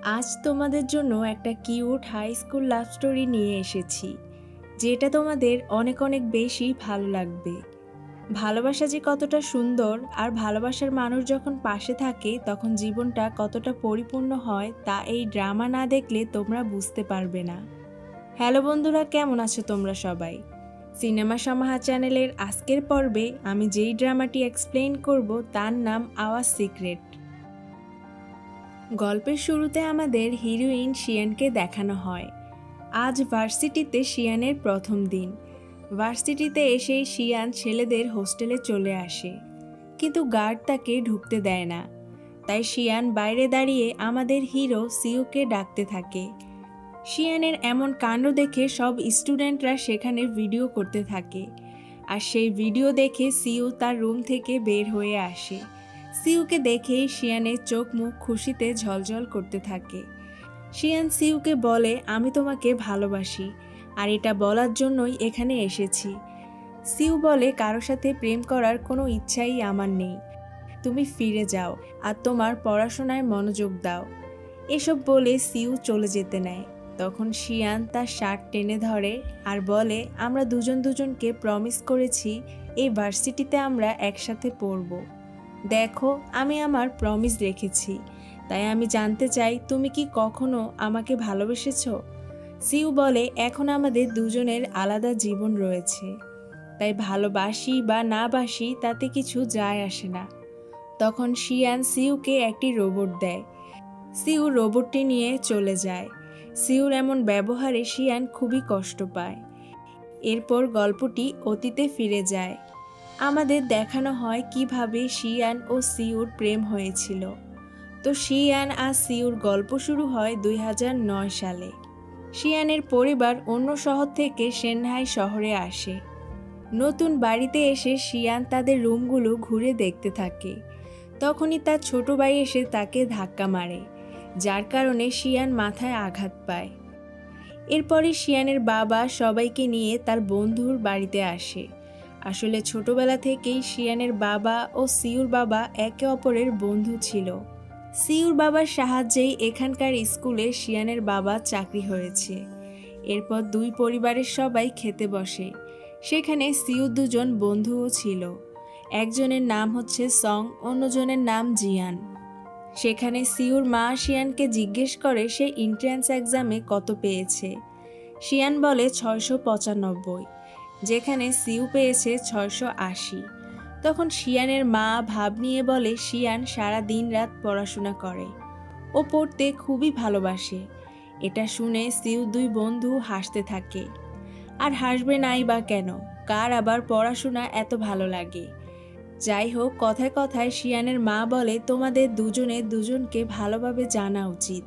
আজ তোমাদের জন্য একটা cute high school love story নিয়ে এসেছি, যেটা তোমাদের অনেক অনেক বেশি ভালো লাগবে। ভালোবাসা যে কতটা সুন্দর, আর ভালোবাসার মানুষ যখন পাশে থাকে তখন জীবনটা কতটা পরিপূর্ণ হয়, তা এই ড্রামা না দেখলে তোমরা বুঝতে পারবে না। হ্যালো বন্ধুরা, কেমন আছো তোমরা সবাই? সিনেমা সমাহার চ্যানেলের আজকের পর্বে আমি যেই ড্রামাটি এক্সপ্লেইন করব তার নাম আওয়ার সিক্রেট। গল্পের শুরুতে আমাদের হিরোইন শিয়ানকে দেখানো হয়। আজ ভার্সিটিতে শিয়ানের প্রথম দিন। ভার্সিটিতে এসেই শিয়ান ছেলেদের হোস্টেলে চলে আসে, কিন্তু গার্ড তাকে ঢুকতে দেয় না। তাই শিয়ান বাইরে দাঁড়িয়ে আমাদের হিরো সিউকে ডাকতে থাকে। শিয়ানের এমন কাণ্ড দেখে সব স্টুডেন্টরা সেখানে ভিডিও করতে থাকে, আর সেই ভিডিও দেখে সিউ তার রুম থেকে বের হয়ে আসে। সিউকে দেখেই শিয়ানের চোখ মুখ খুশিতে ঝলঝল করতে থাকে। শিয়ান সিউকে বলে, আমি তোমাকে ভালোবাসি, আর এটা বলার জন্যই এখানে এসেছি। সিউ বলে, কারোর সাথে প্রেম করার কোনো ইচ্ছাই আমার নেই, তুমি ফিরে যাও আর তোমার পড়াশোনায় মনোযোগ দাও। এসব বলে সিউ চলে যেতে নেয়। তখন শিয়ান তার শার্ট টেনে ধরে আর বলে, আমরা দুজন দুজনকে প্রমিস করেছি এই ভার্সিটিতে আমরা একসাথে পড়ব। দেখো, আমি আমার প্রমিস রেখেছি, তাই আমি জানতে চাই তুমি কি কখনো আমাকে ভালোবেসেছো? সিউ বলে, এখন আমাদের দুজনের আলাদা জীবন রয়েছে, তাই ভালোবাসি বা না বাসি তাতে কিছু যায় আসে না। তখন শিয়ান সিউকে একটি রোবট দেয়। সিউ রোবটটি নিয়ে চলে যায়। সিউর এমন ব্যবহারে শিয়ান খুবই কষ্ট পায়। এরপর গল্পটি অতীতে ফিরে যায়। আমাদের দেখানো হয় কিভাবে শিয়ান ও সিউর প্রেম হয়েছিল। তো শিয়ান আর সিউর গল্প শুরু হয় 2009 সালে। শিয়ানের পরিবার অন্য শহর থেকে সেনহাই শহরে আসে। নতুন বাড়িতে এসে শিয়ান তাদের রুমগুলো ঘুরে দেখতে থাকে। তখনই তার ছোট ভাই এসে তাকে ধাক্কা মারে, যার কারণে শিয়ান মাথায় আঘাত পায়। এরপরে শিয়ানের বাবা সবাইকে নিয়ে তার বন্ধুর বাড়িতে আসে। আসলে ছোটবেলা থেকেই শিয়ানের বাবা ও সিউর বাবা একে অপরের বন্ধু ছিল। সিউর বাবার সাহায্যেই এখানকার স্কুলে শিয়ানের বাবা চাকরি হয়েছে। এরপর দুই পরিবারের সবাই খেতে বসে। সেখানে সিউ দুজন বন্ধুও ছিল। একজনের নাম হচ্ছে সং, অন্যজনের নাম জিয়ান। সেখানে সিউর মা শিয়ানকে জিজ্ঞেস করে সে এন্ট্রান্স এক্সামে কত পেয়েছে। শিয়ান বলে 695, যেখানে সিউ পেয়েছে 680। তখন শিয়ানের মা ভাব নিয়ে বলে, শিয়ান সারা দিন রাত পড়াশোনা করে, ও পড়তে খুবই ভালোবাসে। এটা শুনে সিউ দুই বন্ধু হাসতে থাকে। আর হাসবে নাই বা কেন, কার আবার পড়াশোনা এত ভালো লাগে। যাই হোক, কথায় কথায় শিয়ানের মা বলে, তোমাদের দুজনে দুজনকে ভালোভাবে জানা উচিত,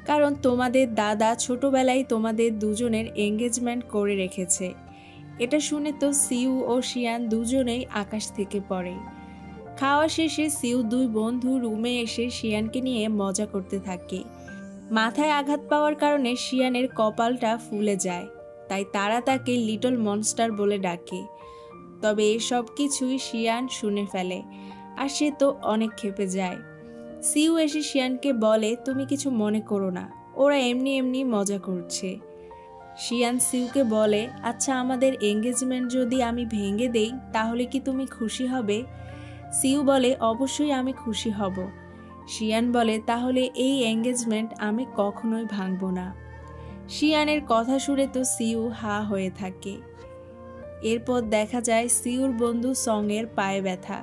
কারণ তোমাদের দাদা ছোটবেলায় তোমাদের দুজনের এঙ্গেজমেন্ট করে রেখেছে। এটা শুনে তো সিউ ও শিয়ান দুজনেই আকাশ থেকে পড়ে। খাওয়া শেষে সিউ দুই বন্ধু রুমে এসে শিয়ানকে নিয়ে মজা করতে থাকে। মাথায় আঘাত পাওয়ার কারণে শিয়ানের কপালটা ফুলে যায়, তাই তারা তাকে লিটল মনস্টার বলে ডাকে। তবে এসব কিছুই শিয়ান শুনে ফেলে, আর সে তো অনেক ক্ষেপে যায়। সিউ এসে শিয়ানকে বলে, তুমি কিছু মনে করো না, ওরা এমনি এমনি মজা করছে। শিয়ান সিউকে বলে, আচ্ছা আমাদের এঙ্গেজমেন্ট যদি আমি ভেঙে দেই তাহলে কি তুমি খুশি হবে? সিউ বলে, অবশ্যই আমি খুশি হব। শিয়ান বলে, তাহলে এই এঙ্গেজমেন্ট আমি কখনোই ভাঙব না। শিয়ানের কথা শুনে তো সিউ হা হয়ে থাকে। এরপর দেখা যায় সিউর বন্ধু সঙের পায়ে ব্যথা।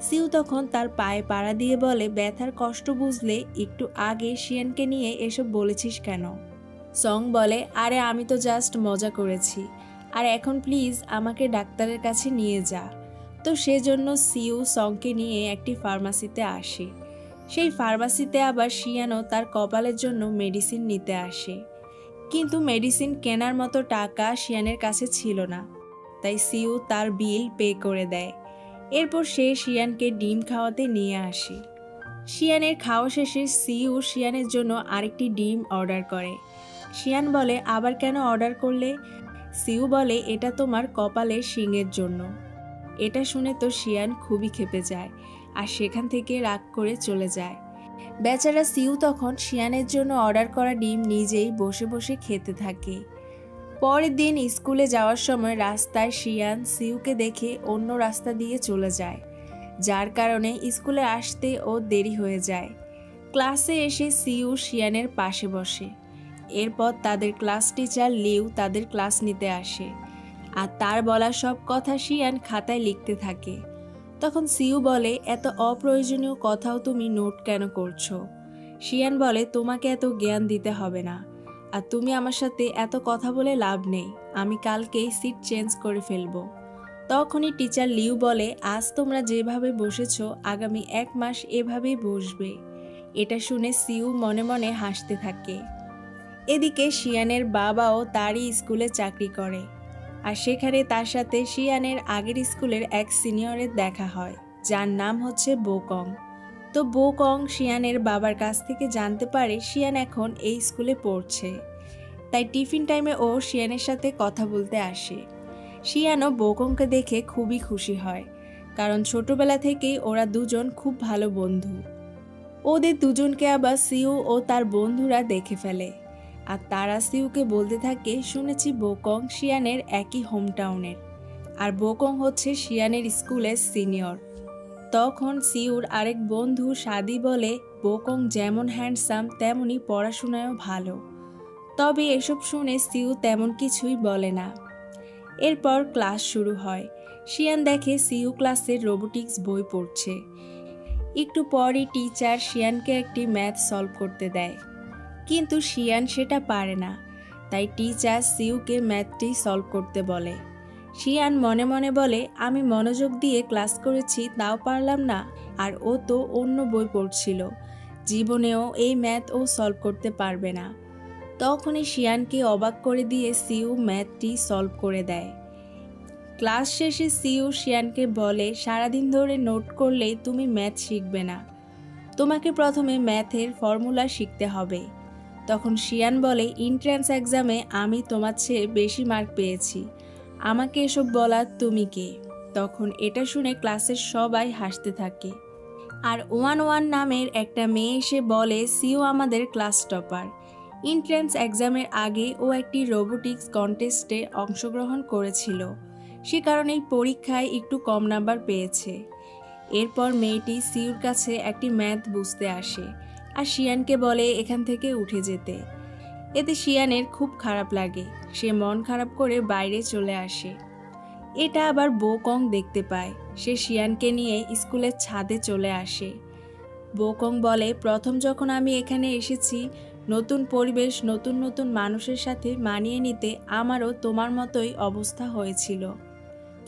সিউ তখন তার পায়ে পাড়া দিয়ে বলে, ব্যথার কষ্ট বুঝলে একটু আগে শিয়ানকে নিয়ে এসব বলেছিস কেন? সং বলে, আরে আমি তো জাস্ট মজা করেছি, আর এখন প্লিজ আমাকে ডাক্তারের কাছে নিয়ে যা। তো সেজন্য সিউ সংকে নিয়ে একটি ফার্মাসিতে আসে। সেই ফার্মাসিতে আবার শিয়ানও তার কপালের জন্য মেডিসিন নিতে আসে, কিন্তু মেডিসিন কেনার মতো টাকা শিয়ানের কাছে ছিল না, তাই সিউ তার বিল পে করে দেয়। এরপর সে শিয়ানকে ডিম খাওয়াতে নিয়ে আসে। শিয়ানের খাওয়া শেষে সিউ শিয়ানের জন্য আরেকটি ডিম অর্ডার করে। শিয়ান বলে, আবার কেন অর্ডার করলে? সিউ বলে, এটা তোমার কপালের শিংয়ের জন্য। এটা শুনে তো শিয়ান খুবই ক্ষেপে যায়, আর সেখান থেকে রাগ করে চলে যায়। বেচারা সিউ তখন শিয়ানের জন্য অর্ডার করা ডিম নিজেই বসে বসে খেতে থাকে। পরের দিন স্কুলে যাওয়ার সময় রাস্তায় শিয়ান সিউকে দেখে অন্য রাস্তা দিয়ে চলে যায়, যার কারণে স্কুলে আসতে ও দেরি হয়ে যায়। ক্লাসে এসে সিউ শিয়ানের পাশে বসে। এরপর তাদের ক্লাস টিচার লিউ তাদের ক্লাস নিতে আসে, আর তার বলা সব কথা শিয়ান খাতায় লিখতে থাকে। তখন সিউ বলে, এত অপ্রয়োজনীয় কথাও তুমি নোট কেন করছো? শিয়ান বলে, তোমাকে এত জ্ঞান দিতে হবে না, আর তুমি আমার সাথে এত কথা বলে লাভ নেই, আমি কালকেই সিট চেঞ্জ করে ফেলবো। তখনই টিচার লিউ বলে, আজ তোমরা যেভাবে বসেছো আগামী 1 মাস এভাবেই বসবে। এটা শুনে সিউ মনে মনে হাসতে থাকে। এদিকে শিয়ানের বাবাও তারই স্কুলে চাকরি করে, আর সেখানে তার সাথে শিয়ানের আগের স্কুলের এক সিনিয়রের দেখা হয়, যার নাম হচ্ছে বোকং। তো বোকং শিয়ানের বাবার কাছ থেকে জানতে পারে শিয়ান এখন এই স্কুলে পড়ছে, তাই টিফিন টাইমে ও শিয়ানের সাথে কথা বলতে আসে। শিয়ানও বোকংকে দেখে খুবই খুশি হয়, কারণ ছোটবেলা থেকেই ওরা দুজন খুব ভালো বন্ধু। ওদের দুজনকে আবার সিউ ও তার বন্ধুরা দেখে ফেলে, আর তারা সিউকে বলতে থাকে, শুনেছি বোকং শিয়ানের একই হোম টাউনের, আর বোকং হচ্ছে শিয়ানের স্কুলের সিনিয়র। তখন সিউর আরেক বন্ধু সাদি বলে, বোকং যেমন হ্যান্ডসাম তেমনই পড়াশোনায়ও ভালো। তবে এসব শুনে সিউ তেমন কিছুই বলে না। এরপর ক্লাস শুরু হয়। শিয়ান দেখে সিউ ক্লাসের রোবোটিক্স বই পড়ছে। একটু পরই টিচার শিয়ানকে একটি ম্যাথ সলভ করতে দেয়, কিন্তু শিয়ান সেটা পারে না, তাই টিচার সিউকে ম্যাথটি সলভ করতে বলে। শিয়ান মনে মনে বলে, আমি মনোযোগ দিয়ে ক্লাস করেছি তাও পারলাম না, আর ও তো অন্য বই পড়ছিল, জীবনেও এই ম্যাথ ও সলভ করতে পারবে না। তখনই শিয়ানকে অবাক করে দিয়ে সিউ ম্যাথটি সলভ করে দেয়। ক্লাস শেষে সিউ শিয়ানকে বলে, সারাদিন ধরে নোট করলেই তুমি ম্যাথ শিখবে না, তোমাকে প্রথমে ম্যাথের ফর্মুলা শিখতে হবে। তখন শিয়ান বলে, এন্ট্রান্স এক্সামে আমি তোমার চেয়ে বেশি মার্ক পেয়েছি, আমাকে এসব বলার তুমি কে? তখন এটা শুনে ক্লাসের সবাই হাসতে থাকে, আর 1-1 নামের একটা মেয়ে এসে বলে, সিউ আমাদের ক্লাস টপার। এন্ট্রান্স এক্সামের আগে ও একটি রোবোটিক্স কন্টেস্টে অংশগ্রহণ করেছিল, সে কারণে পরীক্ষায় একটু কম নাম্বার পেয়েছে। এরপর মেয়েটি সিউর কাছে একটি ম্যাথ বুঝতে আসে, আর শিয়ানকে বলে এখান থেকে উঠে যেতে। এতে শিয়ানের খুব খারাপ লাগে, সে মন খারাপ করে বাইরে চলে আসে। এটা আবার বোকং দেখতে পায়, সে শিয়ানকে নিয়ে স্কুলের ছাদে চলে আসে। বোকং বলে, প্রথম যখন আমি এখানে এসেছি, নতুন পরিবেশ, নতুন নতুন মানুষের সাথে মানিয়ে নিতে আমারও তোমার মতোই অবস্থা হয়েছিল,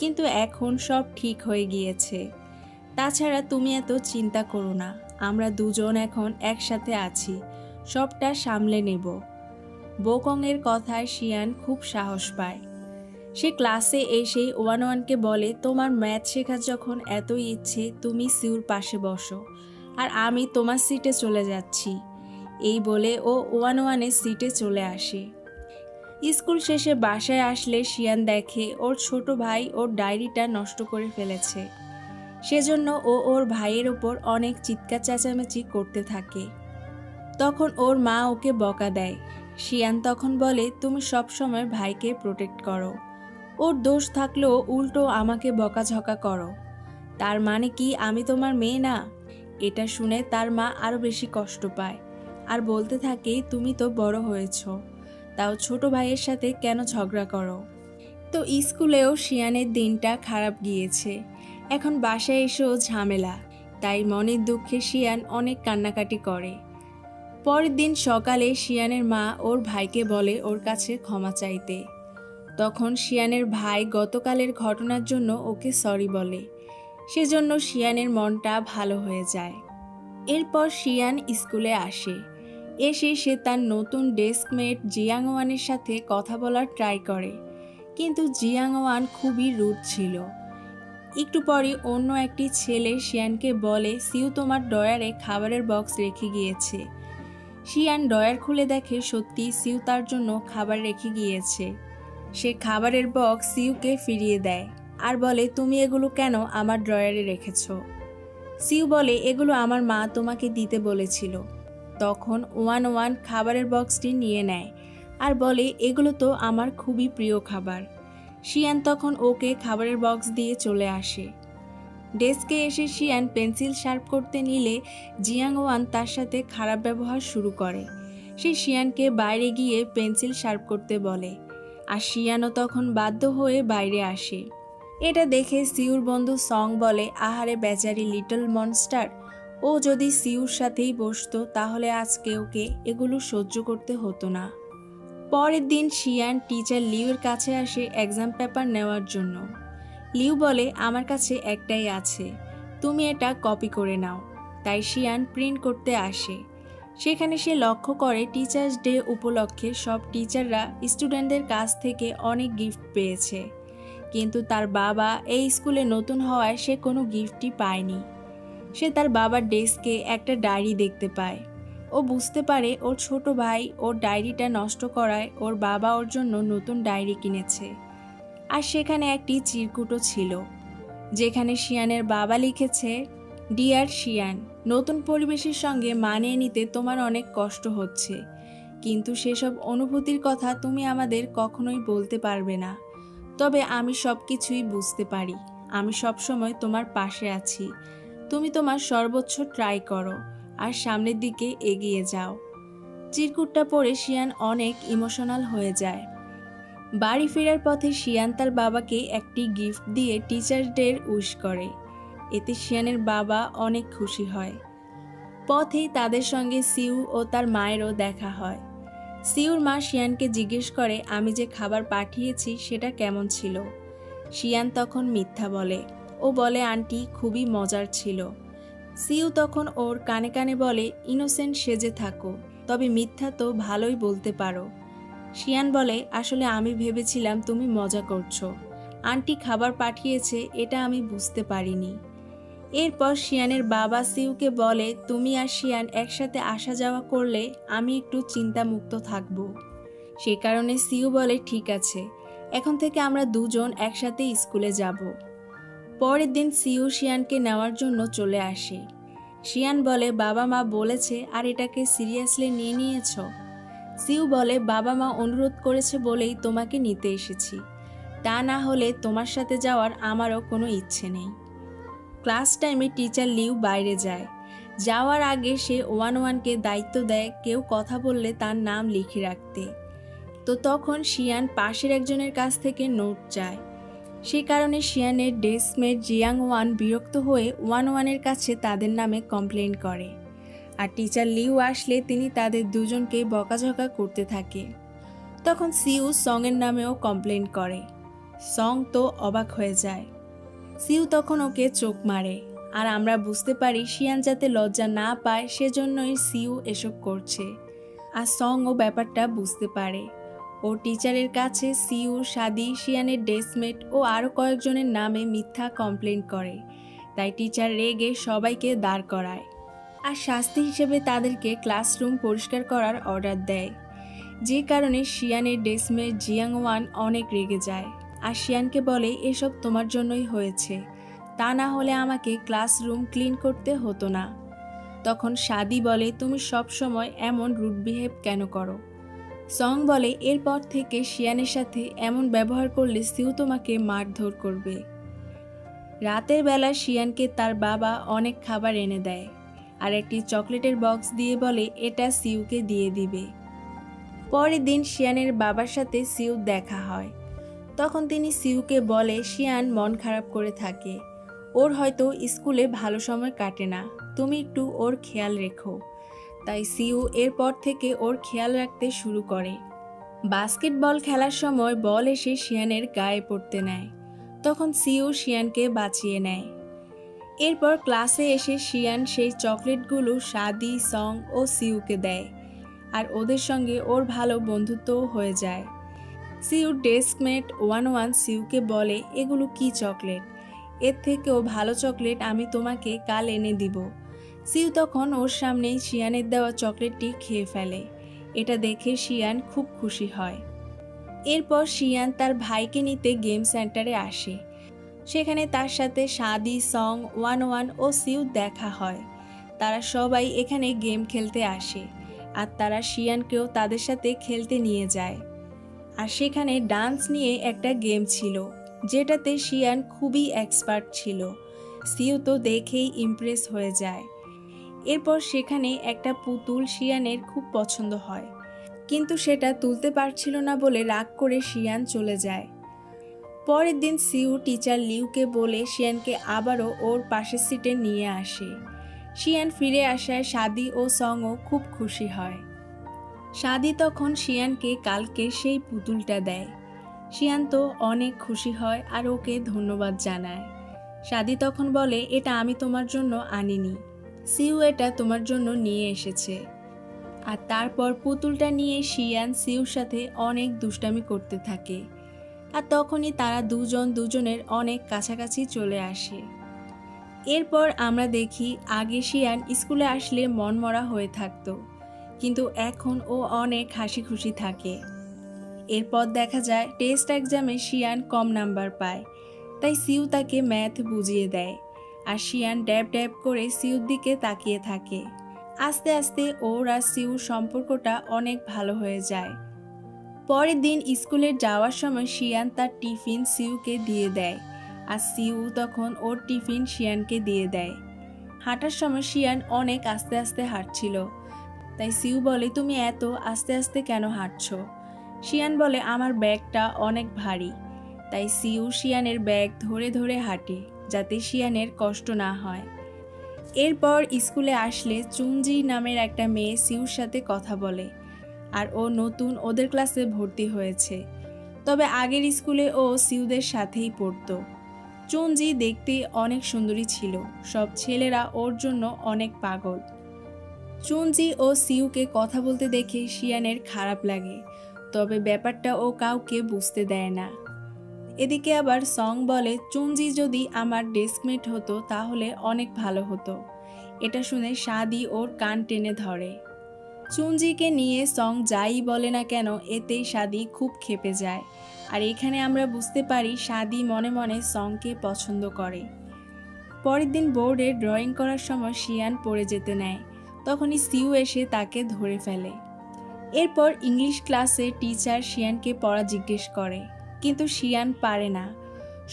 কিন্তু এখন সব ঠিক হয়ে গিয়েছে। তাছাড়া তুমি এত চিন্তা করো না, আমরা দুজন এখন একসাথে আছি, সবটা সামলে নেব। বোকংয়ের কথায় শিয়ান খুব সাহস পায়। সে ক্লাসে এসে 1-1কে বলে, তোমার ম্যাথ শেখার যখন এতই ইচ্ছে, তুমি সিউর পাশে বসো, আর আমি তোমার সিটে চলে যাচ্ছি। এই বলে ও 1-1-এর সিটে চলে আসে। স্কুল শেষে বাসায় আসলে শিয়ান দেখে ওর ছোট ভাই ওর ডায়েরিটা নষ্ট করে ফেলেছে। সেজন্য ও ওর ভাইয়ের ওপর অনেক চিৎকার চেঁচামেচি করতে থাকে। তখন ওর মা ওকে বকা দেয়। শিয়ান তখন বলে, তুমি সবসময় ভাইকে প্রোটেক্ট করো, ওর দোষ থাকলেও উল্টো আমাকে বকাঝকা করো, তার মানে কি আমি তোমার মেয়ে না? এটা শুনে তার মা আরও বেশি কষ্ট পায়, আর বলতে থাকে, তুমি তো বড় হয়েছ, তাও ছোট ভাইয়ের সাথে কেন ঝগড়া করো? তো স্কুলেও শিয়ানের দিনটা খারাপ গিয়েছে, এখন বাসায় এসেও ঝামেলা, তাই মনের দুঃখে শিয়ান অনেক কান্নাকাটি করে। পরের দিন সকালে শিয়ানের মা ওর ভাইকে বলে ওর কাছে ক্ষমা চাইতে। তখন শিয়ানের ভাই গতকালের ঘটনার জন্য ওকে সরি বলে, সেজন্য শিয়ানের মনটা ভালো হয়ে যায়। এরপর শিয়ান স্কুলে আসে। এসে সে তার নতুন ডেস্কমেট জিয়াংওয়ানের সাথে কথা বলার ট্রাই করে, কিন্তু জিয়াংওয়ান খুবই রুড ছিল। একটু পরে অন্য একটি ছেলে শিয়ানকে বলে, সিউ তোমার ড্রয়ারে খাবারের বক্স রেখে গিয়েছে। শিয়ান ড্রয়ার খুলে দেখে সত্যি সিউ তার জন্য খাবার রেখে গিয়েছে। সে খাবারের বক্স সিউকে ফিরিয়ে দেয়, আর বলে, তুমি এগুলো কেন আমার ড্রয়ারে রেখেছ? সিউ বলে, এগুলো আমার মা তোমাকে দিতে বলেছিল। তখন ওয়ান ওয়ান খাবারের বক্সটি নিয়ে নেয় আর বলে, এগুলো তো আমার খুবই প্রিয় খাবার। শিয়ান তখন ওকে খাবারের বক্স দিয়ে চলে আসে। ডেস্কে এসে শিয়ান পেন্সিল শার্প করতে নিলে জিয়াং ওয়ান তার সাথে খারাপ ব্যবহার শুরু করে। সে শিয়ানকে বাইরে গিয়ে পেন্সিল শার্প করতে বলে, আর শিয়ানও তখন বাধ্য হয়ে বাইরে আসে। এটা দেখে সিউর বন্ধু সং বলে, আহারে বেচারি লিটল মনস্টার, ও যদি সিউর সাথেই বসতো তাহলে আজকে ওকে এগুলো সহ্য করতে হতো না। পরের দিন শিয়ান টিচার লিউর কাছে আসে এক্সাম পেপার নেওয়ার জন্য। লিউ বলে, আমার কাছে একটাই আছে, তুমি এটা কপি করে নাও। তাই শিয়ান প্রিন্ট করতে আসে। সেখানে সে লক্ষ্য করে টিচার্স ডে উপলক্ষে সব টিচাররা স্টুডেন্টদের কাছ থেকে অনেক গিফট পেয়েছে, কিন্তু তার বাবা এই স্কুলে নতুন হওয়ায় সে কোনো গিফটই পায়নি। সে তার বাবার ডেস্কে একটা ডায়েরি দেখতে পায়। ও বুঝতে পারে ওর ছোট ভাই ওর ডায়েরিটা নষ্ট করায় ওর বাবা ওর জন্য নতুন ডায়েরি কিনেছে। আর সেখানে একটি চিরকুটও ছিল, যেখানে শিয়ানের বাবা লিখেছে, ডিয়ার শিয়ান, নতুন পরিবেশের সঙ্গে মানিয়ে নিতে তোমার অনেক কষ্ট হচ্ছে, কিন্তু সেসব অনুভূতির কথা তুমি আমাদের কখনোই বলতে পারবে না। তবে আমি সব কিছুই বুঝতে পারি। আমি সবসময় তোমার পাশে আছি। তুমি তোমার সর্বোচ্চ ট্রাই করো আর সামনের দিকে এগিয়ে যাও। চিরকুটটা পড়ে শিয়ান অনেক ইমোশনাল হয়ে যায়। বাড়ি ফেরার পথে শিয়ান তার বাবাকে একটি গিফট দিয়ে টিচার্স ডের উইশ করে। এতে শিয়ানের বাবা অনেক খুশি হয়। পথেই তাদের সঙ্গে সিউ ও তার মায়েরও দেখা হয়। সিউর মা শিয়ানকে জিজ্ঞেস করে, আমি যে খাবার পাঠিয়েছি সেটা কেমন ছিল? শিয়ান তখন মিথ্যা বলে। ও বলে, আন্টি, খুবই মজার ছিল। সিউ তখন ওর কানে কানে বলে, ইনোসেন্ট সেজে থাকো, তবে মিথ্যা তো ভালোই বলতে পারো। শিয়ান বলে, আসলে আমি ভেবেছিলাম তুমি মজা করছো। আন্টি খাবার পাঠিয়েছে এটা আমি বুঝতে পারিনি। এরপর শিয়ানের বাবা সিউকে বলে, তুমি আর শিয়ান একসাথে আসা যাওয়া করলে আমি একটু চিন্তামুক্ত থাকব। সে কারণে সিউ বলে, ঠিক আছে, এখন থেকে আমরা দুজন একসাথে স্কুলে যাব। পরের দিন সিউ শিয়ানকে নেওয়ার জন্য চলে আসে। শিয়ান বলে, বাবা মা বলেছে আর এটাকে সিরিয়াসলি নিয়ে নিয়েছ? সিউ বলে, বাবা মা অনুরোধ করেছে বলেই তোমাকে নিতে এসেছি, তা না হলে তোমার সাথে যাওয়ার আমারও কোনো ইচ্ছে নেই। ক্লাস টাইমে টিচার লিউ বাইরে যায়। যাওয়ার আগে সে ওয়ান ওয়ানকে দায়িত্ব দেয় কেউ কথা বললে তার নাম লিখে রাখতে। তো তখন শিয়ান পাশের একজনের কাছ থেকে নোট চায়। সে কারণে শিয়ানের ডেস্কমেট জিয়াং ওয়ান বিরক্ত হয়ে ওয়ান ওয়ানের কাছে তাদের নামে কমপ্লেন করে। আর টিচার লিউ আসলে তিনি তাদের দুজনকে বকাঝকা করতে থাকে। তখন সিউ সঙের নামেও কমপ্লেন করে। সং তো অবাক হয়ে যায়। সিউ তখন ওকে চোখ মারে, আর আমরা বুঝতে পারি শিয়ান যাতে লজ্জা না পায় সেজন্যই সিউ এসব করছে। আর সং ও ব্যাপারটা বুঝতে পারে। ও টিচারের কাছে সিউ, সাদি, শিয়ানের ডেস্কমেট ও আরও কয়েকজনের নামে মিথ্যা কমপ্লেন করে। তাই টিচার রেগে সবাইকে দাঁড় করায় আর শাস্তি হিসেবে তাদেরকে ক্লাসরুম পরিষ্কার করার অর্ডার দেয়। যে কারণে শিয়ানের ডেস্কমেট জিয়াং ওয়ান অনেক রেগে যায় আর শিয়ানকে বলে, এসব তোমার জন্যই হয়েছে, তা না হলে আমাকে ক্লাসরুম ক্লিন করতে হতো না। তখন সাদি বলে, তুমি সব সময় এমন রুড বিহেভ কেন করো? সং বলে, এরপর থেকে শিয়ানের সাথে এমন ব্যবহার করলে সিউ তোমাকে মারধর করবে। রাতের বেলা শিয়ানকে তার বাবা অনেক খাবার এনে দেয় আর একটি চকলেটের বক্স দিয়ে বলে, এটা সিউকে দিয়ে দিবে। পরের দিন শিয়ানের বাবার সাথে সিউ দেখা হয়। তখন তিনি সিউকে বলে, শিয়ান মন খারাপ করে থাকে, ওর হয়তো স্কুলে ভালো সময় কাটে না, তুমি একটু ওর খেয়াল রেখো। তাই সিউ এরপর থেকে ওর খেয়াল রাখতে শুরু করে। বাস্কেটবল খেলার সময় বল এসে শিয়ানের গায়ে পড়তে নেয়। তখন সিউ শিয়ানকে বাঁচিয়ে নেয়। এরপর ক্লাসে এসে শিয়ান সেই চকলেটগুলো সাদি, সং ও সিউকে দেয়, আর ওদের সঙ্গে ওর ভালো বন্ধুত্বও হয়ে যায়। সিউর ডেস্কমেট ওয়ান ওয়ান সিউকে বলে, এগুলো কি চকলেট? এর থেকেও ভালো চকলেট আমি তোমাকে কাল এনে দিব। সিউ তখন ওর সামনেই শিয়ানের দেওয়া চকলেটটি খেয়ে ফেলে। এটা দেখে শিয়ান খুব খুশি হয়। এরপর শিয়ান তার ভাইকে নিতে গেম সেন্টারে আসে। সেখানে তার সাথে সাদি, সং, 101 ও সিউ দেখা হয়। তারা সবাই এখানে গেম খেলতে আসে, আর তারা শিয়ানকেও তাদের সাথে খেলতে নিয়ে যায়। আর সেখানে ডান্স নিয়ে একটা গেম ছিল, যেটাতে শিয়ান খুবই এক্সপার্ট ছিল। সিউ তো দেখেই ইমপ্রেস হয়ে যায়। এরপর সেখানে একটা পুতুল শিয়ানের খুব পছন্দ হয়, কিন্তু সেটা তুলতে পারছিল না বলে রাগ করে শিয়ান চলে যায়। পরের দিন সিউ টিচার লিউকে বলে শিয়ানকে আবারও ওর পাশের সিটে নিয়ে আসে। শিয়ান ফিরে আসায় সাদি ও সংও খুব খুশি হয়। সাদি তখন শিয়ানকে কালকে সেই পুতুলটা দেয়। শিয়ান তো অনেক খুশি হয় আর ওকে ধন্যবাদ জানায়। সাদি তখন বলে, এটা আমি তোমার জন্য আনিনি, সিউ এটা তোমার জন্য নিয়ে এসেছে। আর তারপর পুতুলটা নিয়ে শিয়ান সিউর সাথে অনেক দুষ্টামি করতে থাকে। আর তখনই তারা দুজনের অনেক কাছাকাছি চলে আসে। এরপর আমরা দেখি আগে শিয়ান স্কুলে আসলে মনমরা হয়ে থাকতো, কিন্তু এখন ও অনেক হাসি খুশি থাকে। এরপর দেখা যায় টেস্ট এক্সামে শিয়ান কম নাম্বার পায়, তাই সিউ তাকে ম্যাথ বুঝিয়ে দেয়। আর শিয়ান ড্যাব ড্যাব করে সিউর দিকে তাকিয়ে থাকে। আস্তে আস্তে ওর আর সিউর সম্পর্কটা অনেক ভালো হয়ে যায়। পরের দিন স্কুলে যাওয়ার সময় শিয়ান তার টিফিন সিউকে দিয়ে দেয়, আর সিউ তখন ওর টিফিন শিয়ানকে দিয়ে দেয়। হাঁটার সময় শিয়ান অনেক আস্তে আস্তে হাঁটছিল, তাই সিউ বলে, তুমি এত আস্তে আস্তে কেন হাঁটছো? শিয়ান বলে, আমার ব্যাগটা অনেক ভারী। তাই সিউ শিয়ানের ব্যাগ ধরে ধরে হাঁটে, যাতে শিয়ানের কষ্ট না হয়। এরপর স্কুলে আসলে চুনজি নামের একটা মেয়ে সিউর সাথে কথা বলে, আর ও নতুন ওদের ক্লাসে ভর্তি হয়েছে। তবে আগের স্কুলে ও সিউদের সাথেই পড়তো। চুনজি দেখতে অনেক সুন্দরী ছিল, সব ছেলেরা ওর জন্য অনেক পাগল। চুনজি ও সিউকে কথা বলতে দেখে শিয়ানের খারাপ লাগে, তবে ব্যাপারটা ও কাউকে বুঝতে দেয় না। এদিকে আবার সং বলে, চুনজি যদি আমার ডেস্কমেট হতো তাহলে অনেক ভালো হতো। এটা শুনে সাদি ওর কান টেনে ধরে। চুনজিকে নিয়ে সং যাই বলে না কেন, এতে সাদি খুব ক্ষেপে যায়। আর এখানে আমরা বুঝতে পারি সাদি মনে মনে সংকে পছন্দ করে। পরের দিন বোর্ডে ড্রয়িং করার সময় শিয়ান পড়ে যেতে নেয়, তখনই সিউ এসে তাকে ধরে ফেলে। এরপর ইংলিশ ক্লাসে টিচার শিয়ানকে পড়া জিজ্ঞেস করে, কিন্তু শিয়ান পারে না।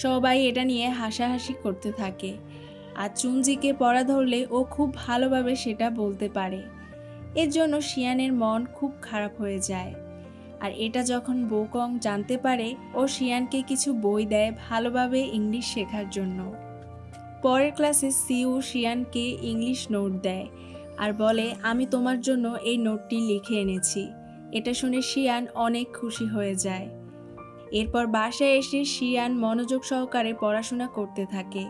সবাই এটা নিয়ে হাসাহাসি করতে থাকে। আর চুনজিকে পড়া ধরলে ও খুব ভালোভাবে সেটা বলতে পারে। এর জন্য শিয়ানের মন খুব খারাপ হয়ে যায়। আর এটা যখন বোকং জানতে পারে, ও শিয়ানকে কিছু বই দেয় ভালোভাবে ইংলিশ শেখার জন্য। পরের ক্লাসে সিউ শিয়ানকে ইংলিশ নোট দেয় আর বলে, আমি তোমার জন্য এই নোটটি লিখে এনেছি। এটা শুনে শিয়ান অনেক খুশি হয়ে যায়। এরপর বাসায় এসে শিয়ান মনোযোগ সহকারে পড়াশোনা করতে থাকে।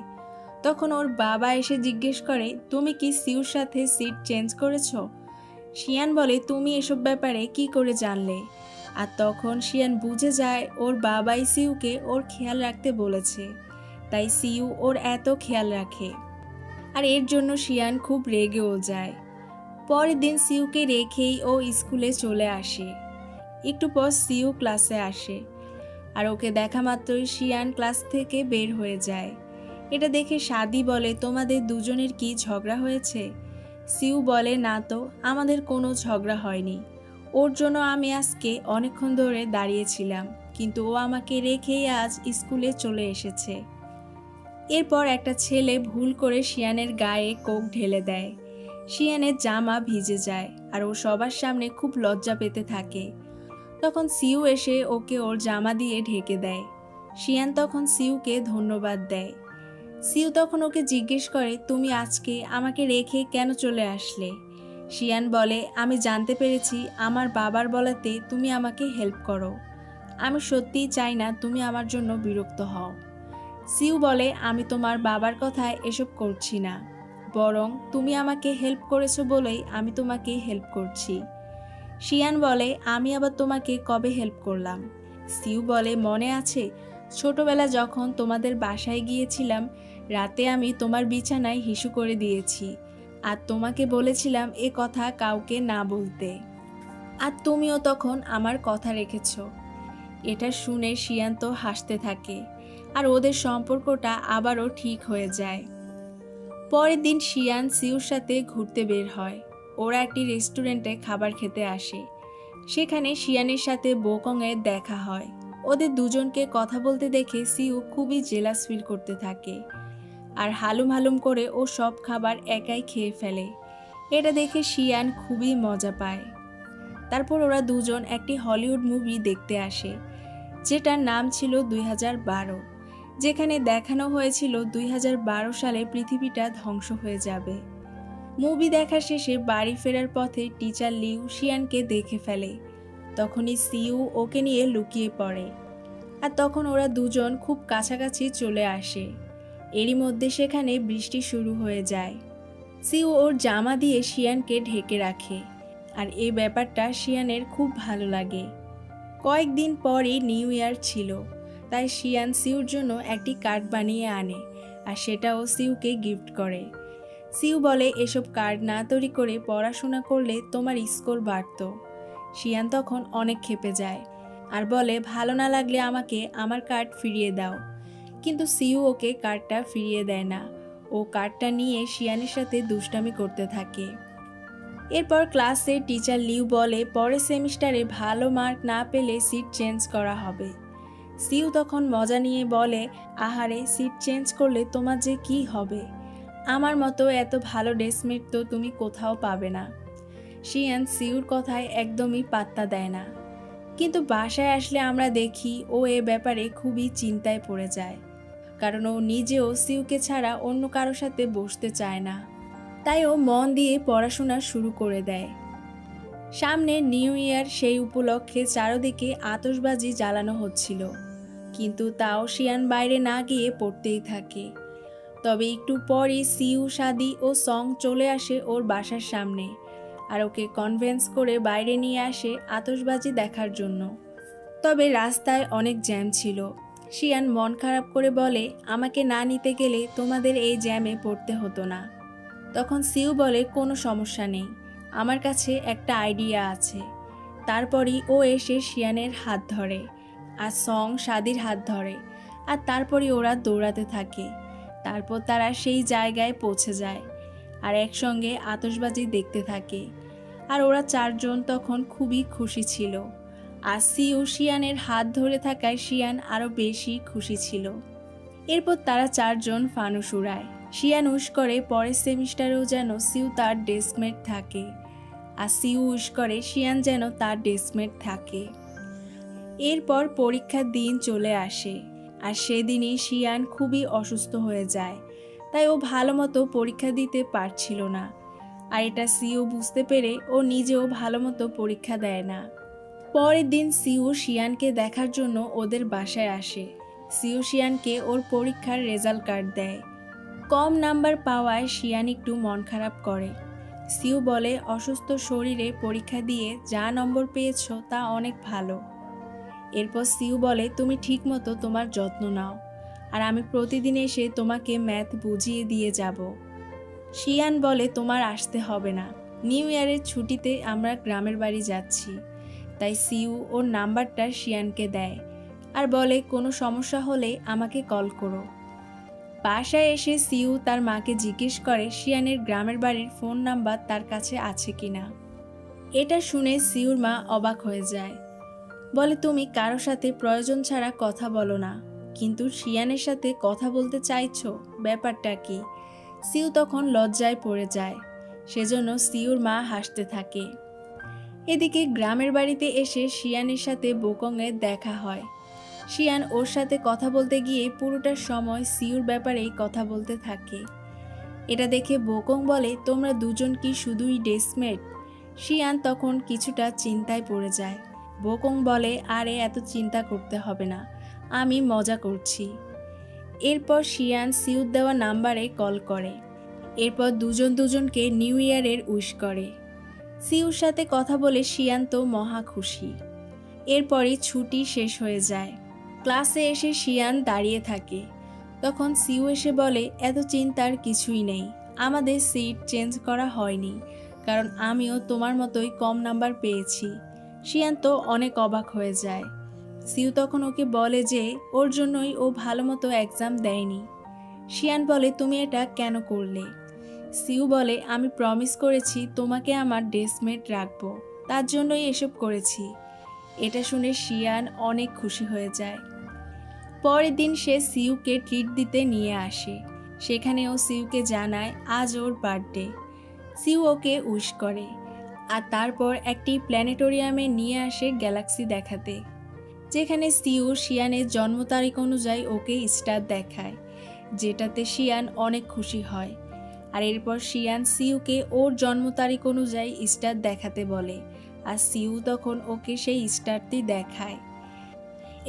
তখন ওর বাবা এসে জিজ্ঞেস করে, তুমি কি সিউর সাথে সিট চেঞ্জ করেছো? শিয়ান বলে, তুমি এসব ব্যাপারে কি করে জানলে? আর তখন শিয়ান বুঝে যায় ওর বাবাই সিউকে ওর খেয়াল রাখতে বলেছে, তাই সিউ ওর এত খেয়াল রাখে। আর এর জন্য শিয়ান খুব রেগেও যায়। পরের দিন সিউকে রেখেই ও স্কুলে চলে আসে। একটু পর সিউ ক্লাসে আসে, আর ওকে দেখা মাত্রই শিয়ান ক্লাস থেকে বের হয়ে যায়। এটা দেখে সাদি বলে, তোমাদের দুজনের কি ঝগড়া হয়েছে? সিউ বলে, না তো, আমাদের কোনো ঝগড়া হয়নি। ওর জন্য আমি আজকে অনেকক্ষণ ধরে দাঁড়িয়েছিলাম, কিন্তু ও আমাকে রেখেই আজ স্কুলে চলে এসেছে। এরপর একটা ছেলে ভুল করে শিয়ানের গায়ে কোক ঢেলে দেয়। শিয়ানের জামা ভিজে যায়, আর ও সবার সামনে খুব লজ্জা পেতে থাকে। তখন সিউ এসে ওকে ওর জামা দিয়ে ঢেকে দেয়। শিয়ান তখন সিউকে ধন্যবাদ দেয়। সিউ তখন ওকে জিজ্ঞেস করে, তুমি আজকে আমাকে রেখে কেন চলে আসলে? শিয়ান বলে, আমি জানতে পেরেছি আমার বাবার বলাতে তুমি আমাকে হেল্প করো। আমি সত্যিই চাই না তুমি আমার জন্য বিরক্ত হও। সিউ বলে, আমি তোমার বাবার কথায় এসব করছি না, বরং তুমি আমাকে হেল্প করেছো বলেই আমি তোমাকে হেল্প করছি। শিয়ান বলে, আমি আবার তোমাকে কবে হেল্প করলাম? সিউ বলে, মনে আছে ছোটবেলা যখন তোমাদের বাসায় গিয়েছিলাম, রাতে আমি তোমার বিছানায় হিসু করে দিয়েছি, আর তোমাকে বলেছিলাম এ কথা কাউকে না বলতে, আর তুমিও তখন আমার কথা রেখেছ। এটা শুনে শিয়ান তো হাসতে থাকে, আর ওদের সম্পর্কটা আবারও ঠিক হয়ে যায়। পরের দিন শিয়ান সিউর সাথে ঘুরতে বের হয়। ওরা একটি রেস্টুরেন্টে খাবার খেতে আসে। সেখানে শিয়ানের সাথে বোকংয়ের দেখা হয়। ওদের দুজনকে কথা বলতে দেখে সিউ খুবই জেলাস ফিল করতে থাকে আর হালুম হালুম করে ও সব খাবার একাই খেয়ে ফেলে। এটা দেখে শিয়ান খুবই মজা পায়। তারপর ওরা দুজন একটি হলিউড মুভি দেখতে আসে, যেটার নাম ছিল 2012, যেখানে দেখানো হয়েছিল 2012 সালে পৃথিবীটা ধ্বংস হয়ে যাবে। মুভি দেখা শেষে বাড়ি ফেরার পথে টিচার লিউ শিয়ানকে দেখে ফেলে। তখনই সিউ ওকে নিয়ে লুকিয়ে পড়ে আর তখন ওরা দুজন খুব কাছাকাছি চলে আসে। এরই মধ্যে সেখানে বৃষ্টি শুরু হয়ে যায়। সিউ ওর জামা দিয়ে শিয়ানকে ঢেকে রাখে আর এই ব্যাপারটা শিয়ানের খুব ভালো লাগে। কয়েকদিন পরই নিউ ইয়ার ছিল, তাই শিয়ান সিউর জন্য একটি কার্ড বানিয়ে আনে আর সেটাও সিউকে গিফট করে। সিউ বলে, এসব কার্ড না তৈরি করে পড়াশোনা করলে তোমার স্কোর বাড়ত। শিয়ান তখন অনেক ক্ষেপে যায় আর বলে, ভালো না লাগলে আমাকে আমার কার্ড ফিরিয়ে দাও। কিন্তু সিউ ওকে কার্ডটা ফিরিয়ে দেয় না। ও কার্ডটা নিয়ে শিয়ানের সাথে দুষ্টামি করতে থাকে। এরপর ক্লাসে টিচার লিউ বলে, পরের সেমিস্টারে ভালো মার্ক না পেলে সিট চেঞ্জ করা হবে। সিউ তখন মজা নিয়ে বলে, আহারে, সিট চেঞ্জ করলে তোমার যে কি হবে? আমার মতো এত ভালো ডেস্কমেট তো তুমি কোথাও পাবে না। শিয়ান সিউর কথায় একদমই পাত্তা দেয় না। কিন্তু বাসায় আসলে আমরা দেখি ও এ ব্যাপারে খুবই চিন্তায় পড়ে যায়, কারণ ও নিজেও সিউকে ছাড়া অন্য কারোর সাথে বসতে চায় না। তাই ও মন দিয়ে পড়াশোনা শুরু করে দেয়। সামনে নিউ ইয়ার, সেই উপলক্ষে চারদিকে আতশবাজি জ্বালানো হচ্ছিল, কিন্তু তাও শিয়ান বাইরে না গিয়ে পড়তেই থাকে। তবে একটু পরই সিউ, সাদি ও সং চলে আসে ওর বাসার সামনে আর ওকে কনভিন্স করে বাইরে নিয়ে আসে আতশবাজি দেখার জন্য। তবে রাস্তায় অনেক জ্যাম ছিল। শিয়ান মন খারাপ করে বলে, আমাকে না নিতে গেলে তোমাদের এই জ্যামে পড়তে হতো না। তখন সিউ বলে, কোনো সমস্যা নেই, আমার কাছে একটা আইডিয়া আছে। তারপরই ও এসে শিয়ানের হাত ধরে আর সং সাদির হাত ধরে আর তারপরই ওরা দৌড়াতে থাকে। তারপর তারা সেই জায়গায় পৌঁছে যায় আর একসঙ্গে আতশবাজি দেখতে থাকে। আর ওরা চারজন তখন খুবই খুশি ছিল। আর সিউ শিয়ানের হাত ধরে থাকায় শিয়ান আরও বেশি খুশি ছিল। এরপর তারা চারজন ফানুস উড়ায়। শিয়ান উইশ করে পরের সেমিস্টারেও যেন সিউ তার ডেস্কমেট থাকে, আর সিউ উইশ করে শিয়ান যেন তার ডেস্কমেট থাকে। এরপর পরীক্ষার দিন চলে আসে আর সেদিনই শিয়ান খুবই অসুস্থ হয়ে যায়, তাই ও ভালো মতো পরীক্ষা দিতে পারছিল না। আর এটা সিউ বুঝতে পেরে ও নিজেও ভালো মতো পরীক্ষা দেয় না। পরের দিন সিউ শিয়ানকে দেখার জন্য ওদের বাসায় আসে। সিউ শিয়ানকে ওর পরীক্ষার রেজাল্ট কার্ড দেয়। কম নাম্বার পাওয়ায় শিয়ান একটু মন খারাপ করে। সিউ বলে, অসুস্থ শরীরে পরীক্ষা দিয়ে যা নম্বর পেয়েছ তা অনেক ভালো। এরপর সিউ বলে, তুমি ঠিকমতো তোমার যত্ন নাও আর আমি প্রতিদিন এসে তোমাকে ম্যাথ বুঝিয়ে দিয়ে যাব। শিয়ান বলে, তোমার আসতে হবে না, নিউ ইয়ারের ছুটিতে আমরা গ্রামের বাড়ি যাচ্ছি। তাই সিউ ওর নাম্বারটা শিয়ানকে দেয় আর বলে, কোনো সমস্যা হলে আমাকে কল করো। বাসায় এসে সিউ তার মাকে জিজ্ঞেস করে শিয়ানের গ্রামের বাড়ির ফোন নাম্বার তার কাছে আছে কিনা। এটা শুনে সিউর মা অবাক হয়ে যায়। বলে, তুমি কারো সাথে প্রয়োজন ছাড়া কথা বলো না, কিন্তু শিয়ানের সাথে কথা বলতে চাইছো, ব্যাপারটা কি? সিউ তখন লজ্জায় পড়ে যায়। সেজন্য সিউর মা হাসতে থাকে। এদিকে গ্রামের বাড়িতে এসে শিয়ানের সাথে বোকংয়ের দেখা হয়। শিয়ান ওর সাথে কথা বলতে গিয়ে পুরোটা সময় সিউর ব্যাপারেই কথা বলতে থাকে। এটা দেখে বোকং বলে, তোমরা দুজন কি শুধুই ডেস্কমেট? শিয়ান তখন কিছুটা চিন্তায় পড়ে যায়। বোকং বলে, আরে এত চিন্তা করতে হবে না, আমি মজা করছি। এরপর শিয়ান সিউর দেওয়া নাম্বারে কল করে। এরপর দুজন দুজনকে নিউ ইয়ারের উইশ করে। সিউর সাথে কথা বলে শিয়ান তো মহা খুশি। এরপরই ছুটি শেষ হয়ে যায়। ক্লাসে এসে শিয়ান দাঁড়িয়ে থাকে। তখন সিউ এসে বলে, এত চিন্তার কিছুই নেই, আমাদের সিট চেঞ্জ করা হয়নি, কারণ আমিও তোমার মতোই কম নাম্বার পেয়েছি। শিয়ান তো অনেক অবাক হয়ে যায়। সিউ তখন ওকে বলে যে ওর জন্যই ও ভালো মতো এক্সাম দেয়নি। শিয়ান বলে, তুমি এটা কেন করলে? সিউ বলে, আমি প্রমিস করেছি তোমাকে আমার ডেস্কমেট রাখবো, তার জন্যই এসব করেছি। এটা শুনে শিয়ান অনেক খুশি হয়ে যায়। পরের দিন সে সিউকে ট্রিট দিতে নিয়ে আসে। সেখানে ও সিউকে জানায় আজ ওর বার্থডে। সিউ ওকে উইশ করে আর তারপর একটি প্ল্যানেটোরিয়ামে নিয়ে আসে গ্যালাক্সি দেখাতে, যেখানে সিউ শিয়ানের জন্ম তারিখ অনুযায়ী ওকে স্টার দেখায়, যেটাতে শিয়ান অনেক খুশি হয়। আর এরপর শিয়ান সিউকে ওর জন্ম তারিখ অনুযায়ী স্টার দেখাতে বলে, আর সিউ তখন ওকে সেই স্টারটি দেখায়।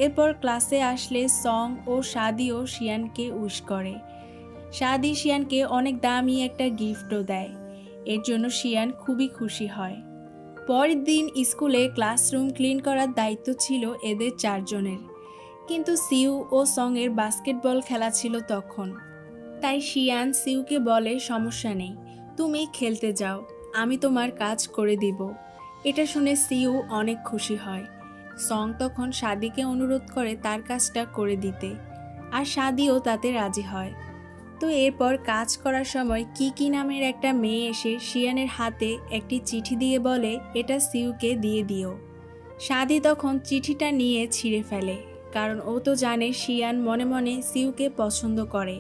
এরপর ক্লাসে আসলে সং ও শাদিও শিয়ানকে উইশ করে। শাদি শিয়ানকে অনেক দামি একটা গিফটও দেয়। এর জন্য শিয়ান খুবই খুশি হয়। পরের দিন স্কুলে ক্লাসরুম ক্লিন করার দায়িত্ব ছিল এদের চারজনের, কিন্তু সিউ ও সং-এর বাস্কেটবল খেলা ছিল তখন। তাই শিয়ান সিউকে বলে, সমস্যা নেই, তুমি খেলতে যাও, আমি তোমার কাজ করে দিব। এটা শুনে সিউ অনেক খুশি হয়। সং তখন শাদিকে অনুরোধ করে তার কাজটা করে দিতে, আর শাদিও তাতে রাজি হয়। তো এরপর কাজ করার সময় কিকি নামের একটা মেয়ে এসে শিয়ানের হাতে একটি চিঠি দিয়ে বলে, এটা সিউকে দিয়ে দিও। শাদি তখন চিঠিটা নিয়ে ছিঁড়ে ফেলে, কারণ ও তো জানে শিয়ান মনে মনে সিউকে পছন্দ করে।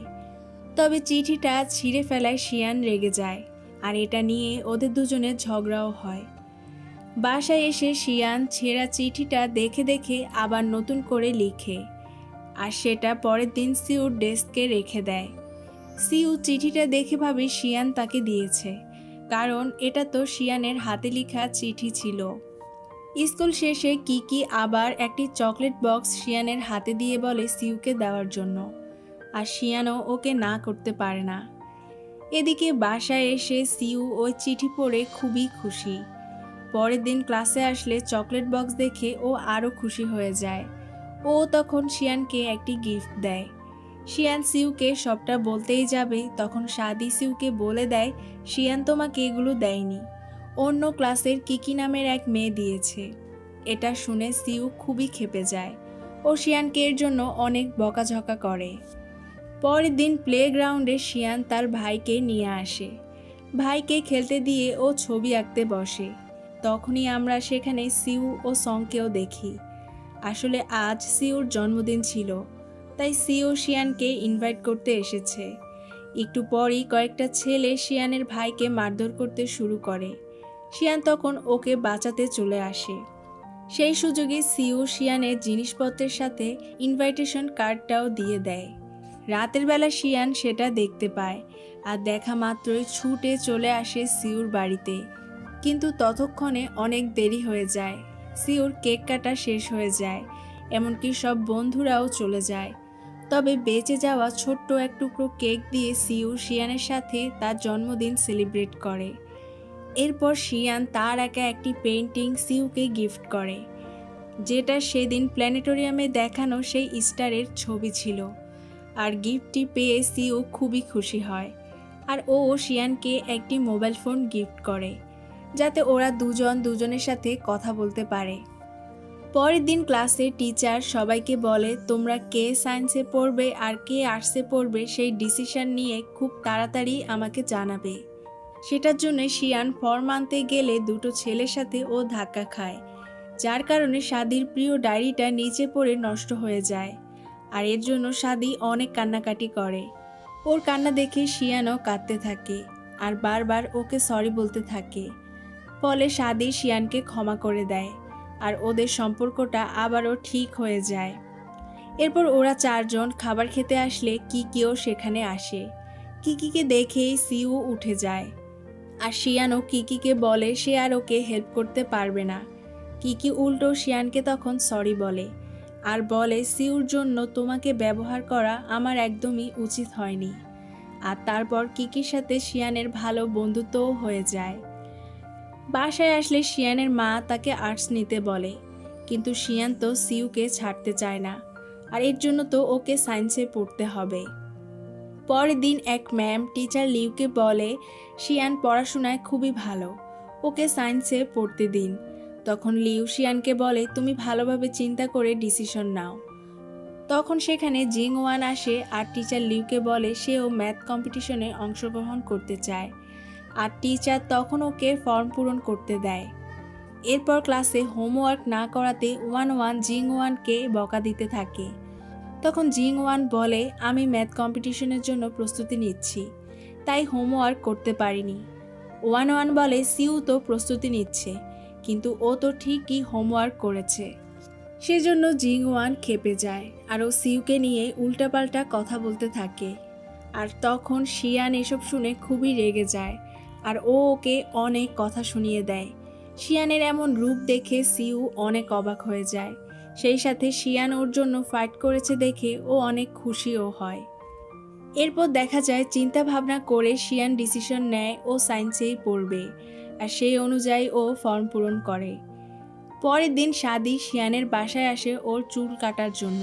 তবে চিঠিটা ছিঁড়ে ফেলায় শিয়ান রেগে যায়, আর এটা নিয়ে ওদের দুজনের ঝগড়াও হয়। বাসায় এসে শিয়ান ছেঁড়া চিঠিটা দেখে দেখে আবার নতুন করে লিখে, আর সেটা পরের দিন সিউর ডেস্কে রেখে দেয়। সিউ চিঠিটা দেখে ভাবে শিয়ান তাকে দিয়েছে, কারণ এটা তো শিয়ানের হাতে লেখা চিঠি ছিল। স্কুল শেষে কিকি আবার একটি চকলেট বক্স শিয়ানের হাতে দিয়ে বলে সিউকে দেওয়ার জন্য, আর শিয়ানও ওকে না করতে পারে না। এদিকে বাসায় এসে সিউ ওই চিঠি পড়ে খুবই খুশি। পরের দিন ক্লাসে আসলে চকলেট বক্স দেখে ও আরও খুশি হয়ে যায়। ও তখন শিয়ানকে একটি গিফট দেয়। শিয়ান সিউকে সবটা বলতেই যাবে, তখন শাদি সিউকে বলে দেয় শিয়ান তোমাকে এগুলো দেয়নি, অন্য ক্লাসের কিকি নামের এক মেয়ে দিয়েছে। এটা শুনে সিউ খুবই ক্ষেপে যায় ও শিয়ানকে এর জন্য অনেক বকাঝকা করে। পরের দিন প্লেগ্রাউন্ডে শিয়ান তার ভাইকে নিয়ে আসে। ভাইকে খেলতে দিয়ে ও ছবি আঁকতে বসে। তখনই আমরা সেখানে সিউ ও সংকেও দেখি। আসলে আজ সিউর জন্মদিন ছিল, তাই সিউ শিয়ানকে ইনভাইট করতে এসেছে। একটু পরই কয়েকটা ছেলে শিয়ানের ভাইকে মারধর করতে শুরু করে। শিয়ান তখন ওকে বাঁচাতে চলে আসে। সেই সুযোগে সিউ শিয়ানের জিনিসপত্রের সাথে ইনভাইটেশন কার্ডটাও দিয়ে দেয়। রাতের বেলা শিয়ান সেটা দেখতে পায়, আর দেখা মাত্রই ছুটে চলে আসে সিউর বাড়িতে। কিন্তু ততক্ষণে অনেক দেরি হয়ে যায়। সিউর কেক কাটা শেষ হয়ে যায়, এমনকি সব বন্ধুরাও চলে যায়। তবে বেঁচে যাওয়া ছোট্ট এক টুকরো কেক দিয়ে সিউ শিয়ানের সাথে তার জন্মদিন সেলিব্রেট করে। এরপর শিয়ান তার একা একটি পেইন্টিং সিউকে গিফট করে, যেটা সেদিন প্ল্যানেটোরিয়ামে দেখানো সেই স্টারের ছবি ছিল। আর গিফটটি পেয়ে সিউ খুবই খুশি হয়, আর ও শিয়ানকে একটি মোবাইল ফোন গিফট করে, যাতে ওরা দুজন দুজনের সাথে কথা বলতে পারে। পরের দিন ক্লাসে টিচার সবাইকে বলে, তোমরা কে সায়েন্সে পড়বে আর কে আর্টসে পড়বে সেই ডিসিশন নিয়ে খুব তাড়াতাড়ি আমাকে জানাবে। সেটার জন্য শিয়ান ফর্ম আনতে গেলে দুটো ছেলের সাথে ও ধাক্কা খায়, যার কারণে শাদির প্রিয় ডায়েরিটা নিচে পড়ে নষ্ট হয়ে যায়। আর এর জন্য শাদি অনেক কান্নাকাটি করে। ওর কান্না দেখে শিয়ানও কাঁদতে থাকে আর বারবার ওকে সরি বলতে থাকে। ফলে শাদি শিয়ানকে ক্ষমা করে দেয়, আর ওদের সম্পর্কটা আবারও ঠিক হয়ে যায়। এরপর ওরা চারজন খাবার খেতে আসলে কিকিও সেখানে আসে। কিকিকে দেখেই সিউ উঠে যায়, আর শিয়ানও কিকিকে বলে সে আর ওকে হেল্প করতে পারবে না। কিকি উল্টো শিয়ানকে তখন সরি বলে, আর বলে সিউর জন্য তোমাকে ব্যবহার করা আমার একদমই উচিত হয়নি। আর তারপর কিকির সাথে শিয়ানের ভালো বন্ধুত্বও হয়ে যায়। বাসায় আসলে শিয়ানের মা তাকে আর্টস নিতে বলে, কিন্তু শিয়ান তো সিউকে ছাড়তে চায় না, আর এর জন্য তো ওকে সায়েন্সে পড়তে হবে। পরের দিন এক ম্যাম টিচার লিউকে বলে শিয়ান পড়াশোনায় খুবই ভালো, ওকে সায়েন্সে পড়তে দিন। তখন লিউ শিয়ানকে বলে, তুমি ভালোভাবে চিন্তা করে ডিসিশন নাও। তখন সেখানে জিং ওয়ান আসে আর টিচার লিউকে বলে সেও ম্যাথ কম্পিটিশনে অংশগ্রহণ করতে চায়, আর টিচার তখন ওকে ফর্ম পূরণ করতে দেয়। এরপর ক্লাসে হোমওয়ার্ক না করাতে ওয়ান ওয়ান জিং ওয়ানকে বকা দিতে থাকে। তখন জিং ওয়ান বলে, আমি ম্যাথ কম্পিটিশনের জন্য প্রস্তুতি নিচ্ছি, তাই হোমওয়ার্ক করতে পারিনি। ওয়ান ওয়ান বলে, সিউ তো প্রস্তুতি নিচ্ছে, কিন্তু ও তো ঠিকই হোমওয়ার্ক করেছে। সেজন্য জিং ওয়ান খেপে যায় আর ও সিউকে নিয়ে উল্টাপাল্টা কথা বলতে থাকে। আর তখন শিয়ান এসব শুনে খুবই রেগে যায় আর ও ওকে অনেক কথা শুনিয়ে দেয়। শিয়ানের এমন রূপ দেখে সিউ অনেক অবাক হয়ে যায়। সেই সাথে শিয়ান ওর জন্য ফাইট করেছে দেখে ও অনেক খুশিও হয়। এরপর দেখা যায় চিন্তা ভাবনা করে শিয়ান ডিসিশন নেয় ও সায়েন্সেই পড়বে, আর সেই অনুযায়ী ও ফর্ম পূরণ করে। পরের দিন সাদি শিয়ানের বাসায় আসে ওর চুল কাটার জন্য।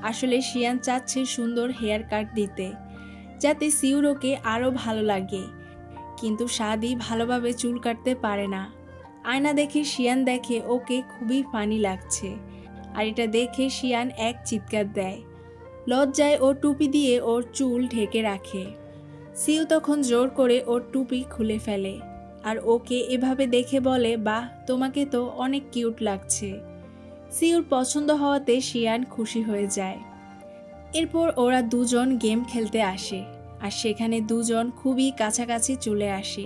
আসলে শিয়ান চাচ্ছে সুন্দর হেয়ার কাট দিতে, যাতে সিউর ওকে আরও ভালো লাগে, কিন্তু সাদি ভালোভাবে চুল কাটতে পারে না। আয়না দেখে শিয়ান দেখে ওকে খুবই ফানি লাগছে, আর এটা দেখে শিয়ান এক চিৎকার দেয়। লজ্জায় ও টুপি দিয়ে ওর চুল ঢেকে রাখে। সিউ তখন জোর করে ওর টুপি খুলে ফেলে আর ওকে এভাবে দেখে বলে, বাহ, তোমাকে তো অনেক কিউট লাগছে। সিউর পছন্দ হওয়াতে শিয়ান খুশি হয়ে যায়। এরপর ওরা দুজন গেম খেলতে আসে, আর সেখানে দুজন খুবই কাছাকাছি চলে আসে।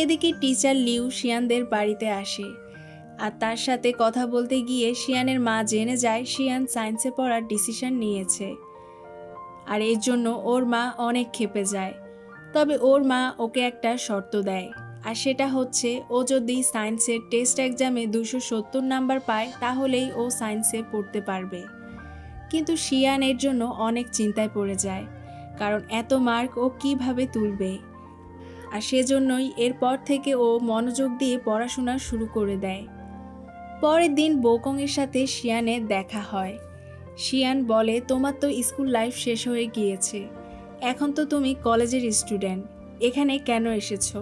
এদিকে টিচার লিউ শিয়ানদের বাড়িতে আসে, আর তার সাথে কথা বলতে গিয়ে শিয়ানের মা জেনে যায় শিয়ান সায়েন্সে পড়ার ডিসিশন নিয়েছে, আর এর জন্য ওর মা অনেক ক্ষেপে যায়। তবে ওর মা ওকে একটা শর্ত দেয়, আর সেটা হচ্ছে ও যদি সায়েন্সের টেস্ট এক্সামে 270 নাম্বার পায় তাহলেই ও সায়েন্সে পড়তে পারবে। কিন্তু শিয়ান এর জন্য অনেক চিন্তায় পড়ে যায়, কারণ এত মার্ক ও কিভাবে তুলবে। আর সেজন্যই এরপর থেকে ও মনোযোগ দিয়ে পড়াশোনা শুরু করে দেয়। পরের দিন বোকংয়ের সাথে শিয়ানের দেখা হয়। শিয়ান বলে, তোমার তো স্কুল লাইফ শেষ হয়ে গিয়েছে, এখন তো তুমি কলেজের স্টুডেন্ট, এখানে কেন এসেছো?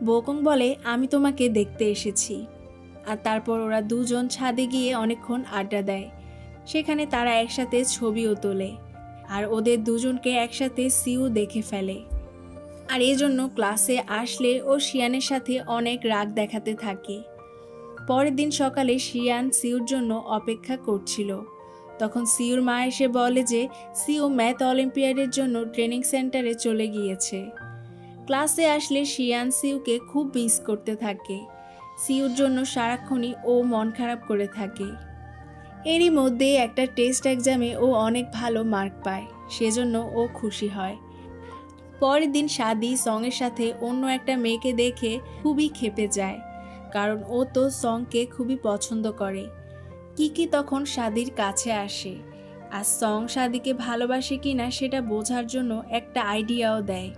বোকং বলে, আমি তোমাকে দেখতে এসেছি। আর তারপর ওরা দুজন ছাদে গিয়ে অনেকক্ষণ আড্ডা দেয়। সেখানে তারা একসাথে ছবিও তোলে, আর ওদের দুজনকে একসাথে সিউ দেখে ফেলে। আর এজন্য ক্লাসে আসলে ও শিয়ানের সাথে অনেক রাগ দেখাতে থাকে। পরের দিন সকালে শিয়ান সিউর জন্য অপেক্ষা করছিল। তখন সিউর মা এসে বলে যে সিউ ম্যাথ অলিম্পিয়াডের জন্য ট্রেনিং সেন্টারে চলে গিয়েছে। ক্লাসে আসলে শিয়ান সিউকে খুব মিস করতে থাকে। সিউর জন্য সারাক্ষণই ও মন খারাপ করে থাকে। এরই মধ্যে একটা টেস্ট এক্সামে ও অনেক ভালো মার্ক পায়, সেজন্য ও খুশি হয়। পরের দিন সাদি সঙের সাথে অন্য একটা মেয়েকে দেখে খুবই ক্ষেপে যায়, কারণ ও তো সঙকে খুবই পছন্দ করে। কিকি তখন সাদির কাছে আসে, আর সং সাদিকে ভালোবাসে কিনা সেটা বোঝার জন্য একটা আইডিয়াও দেয়।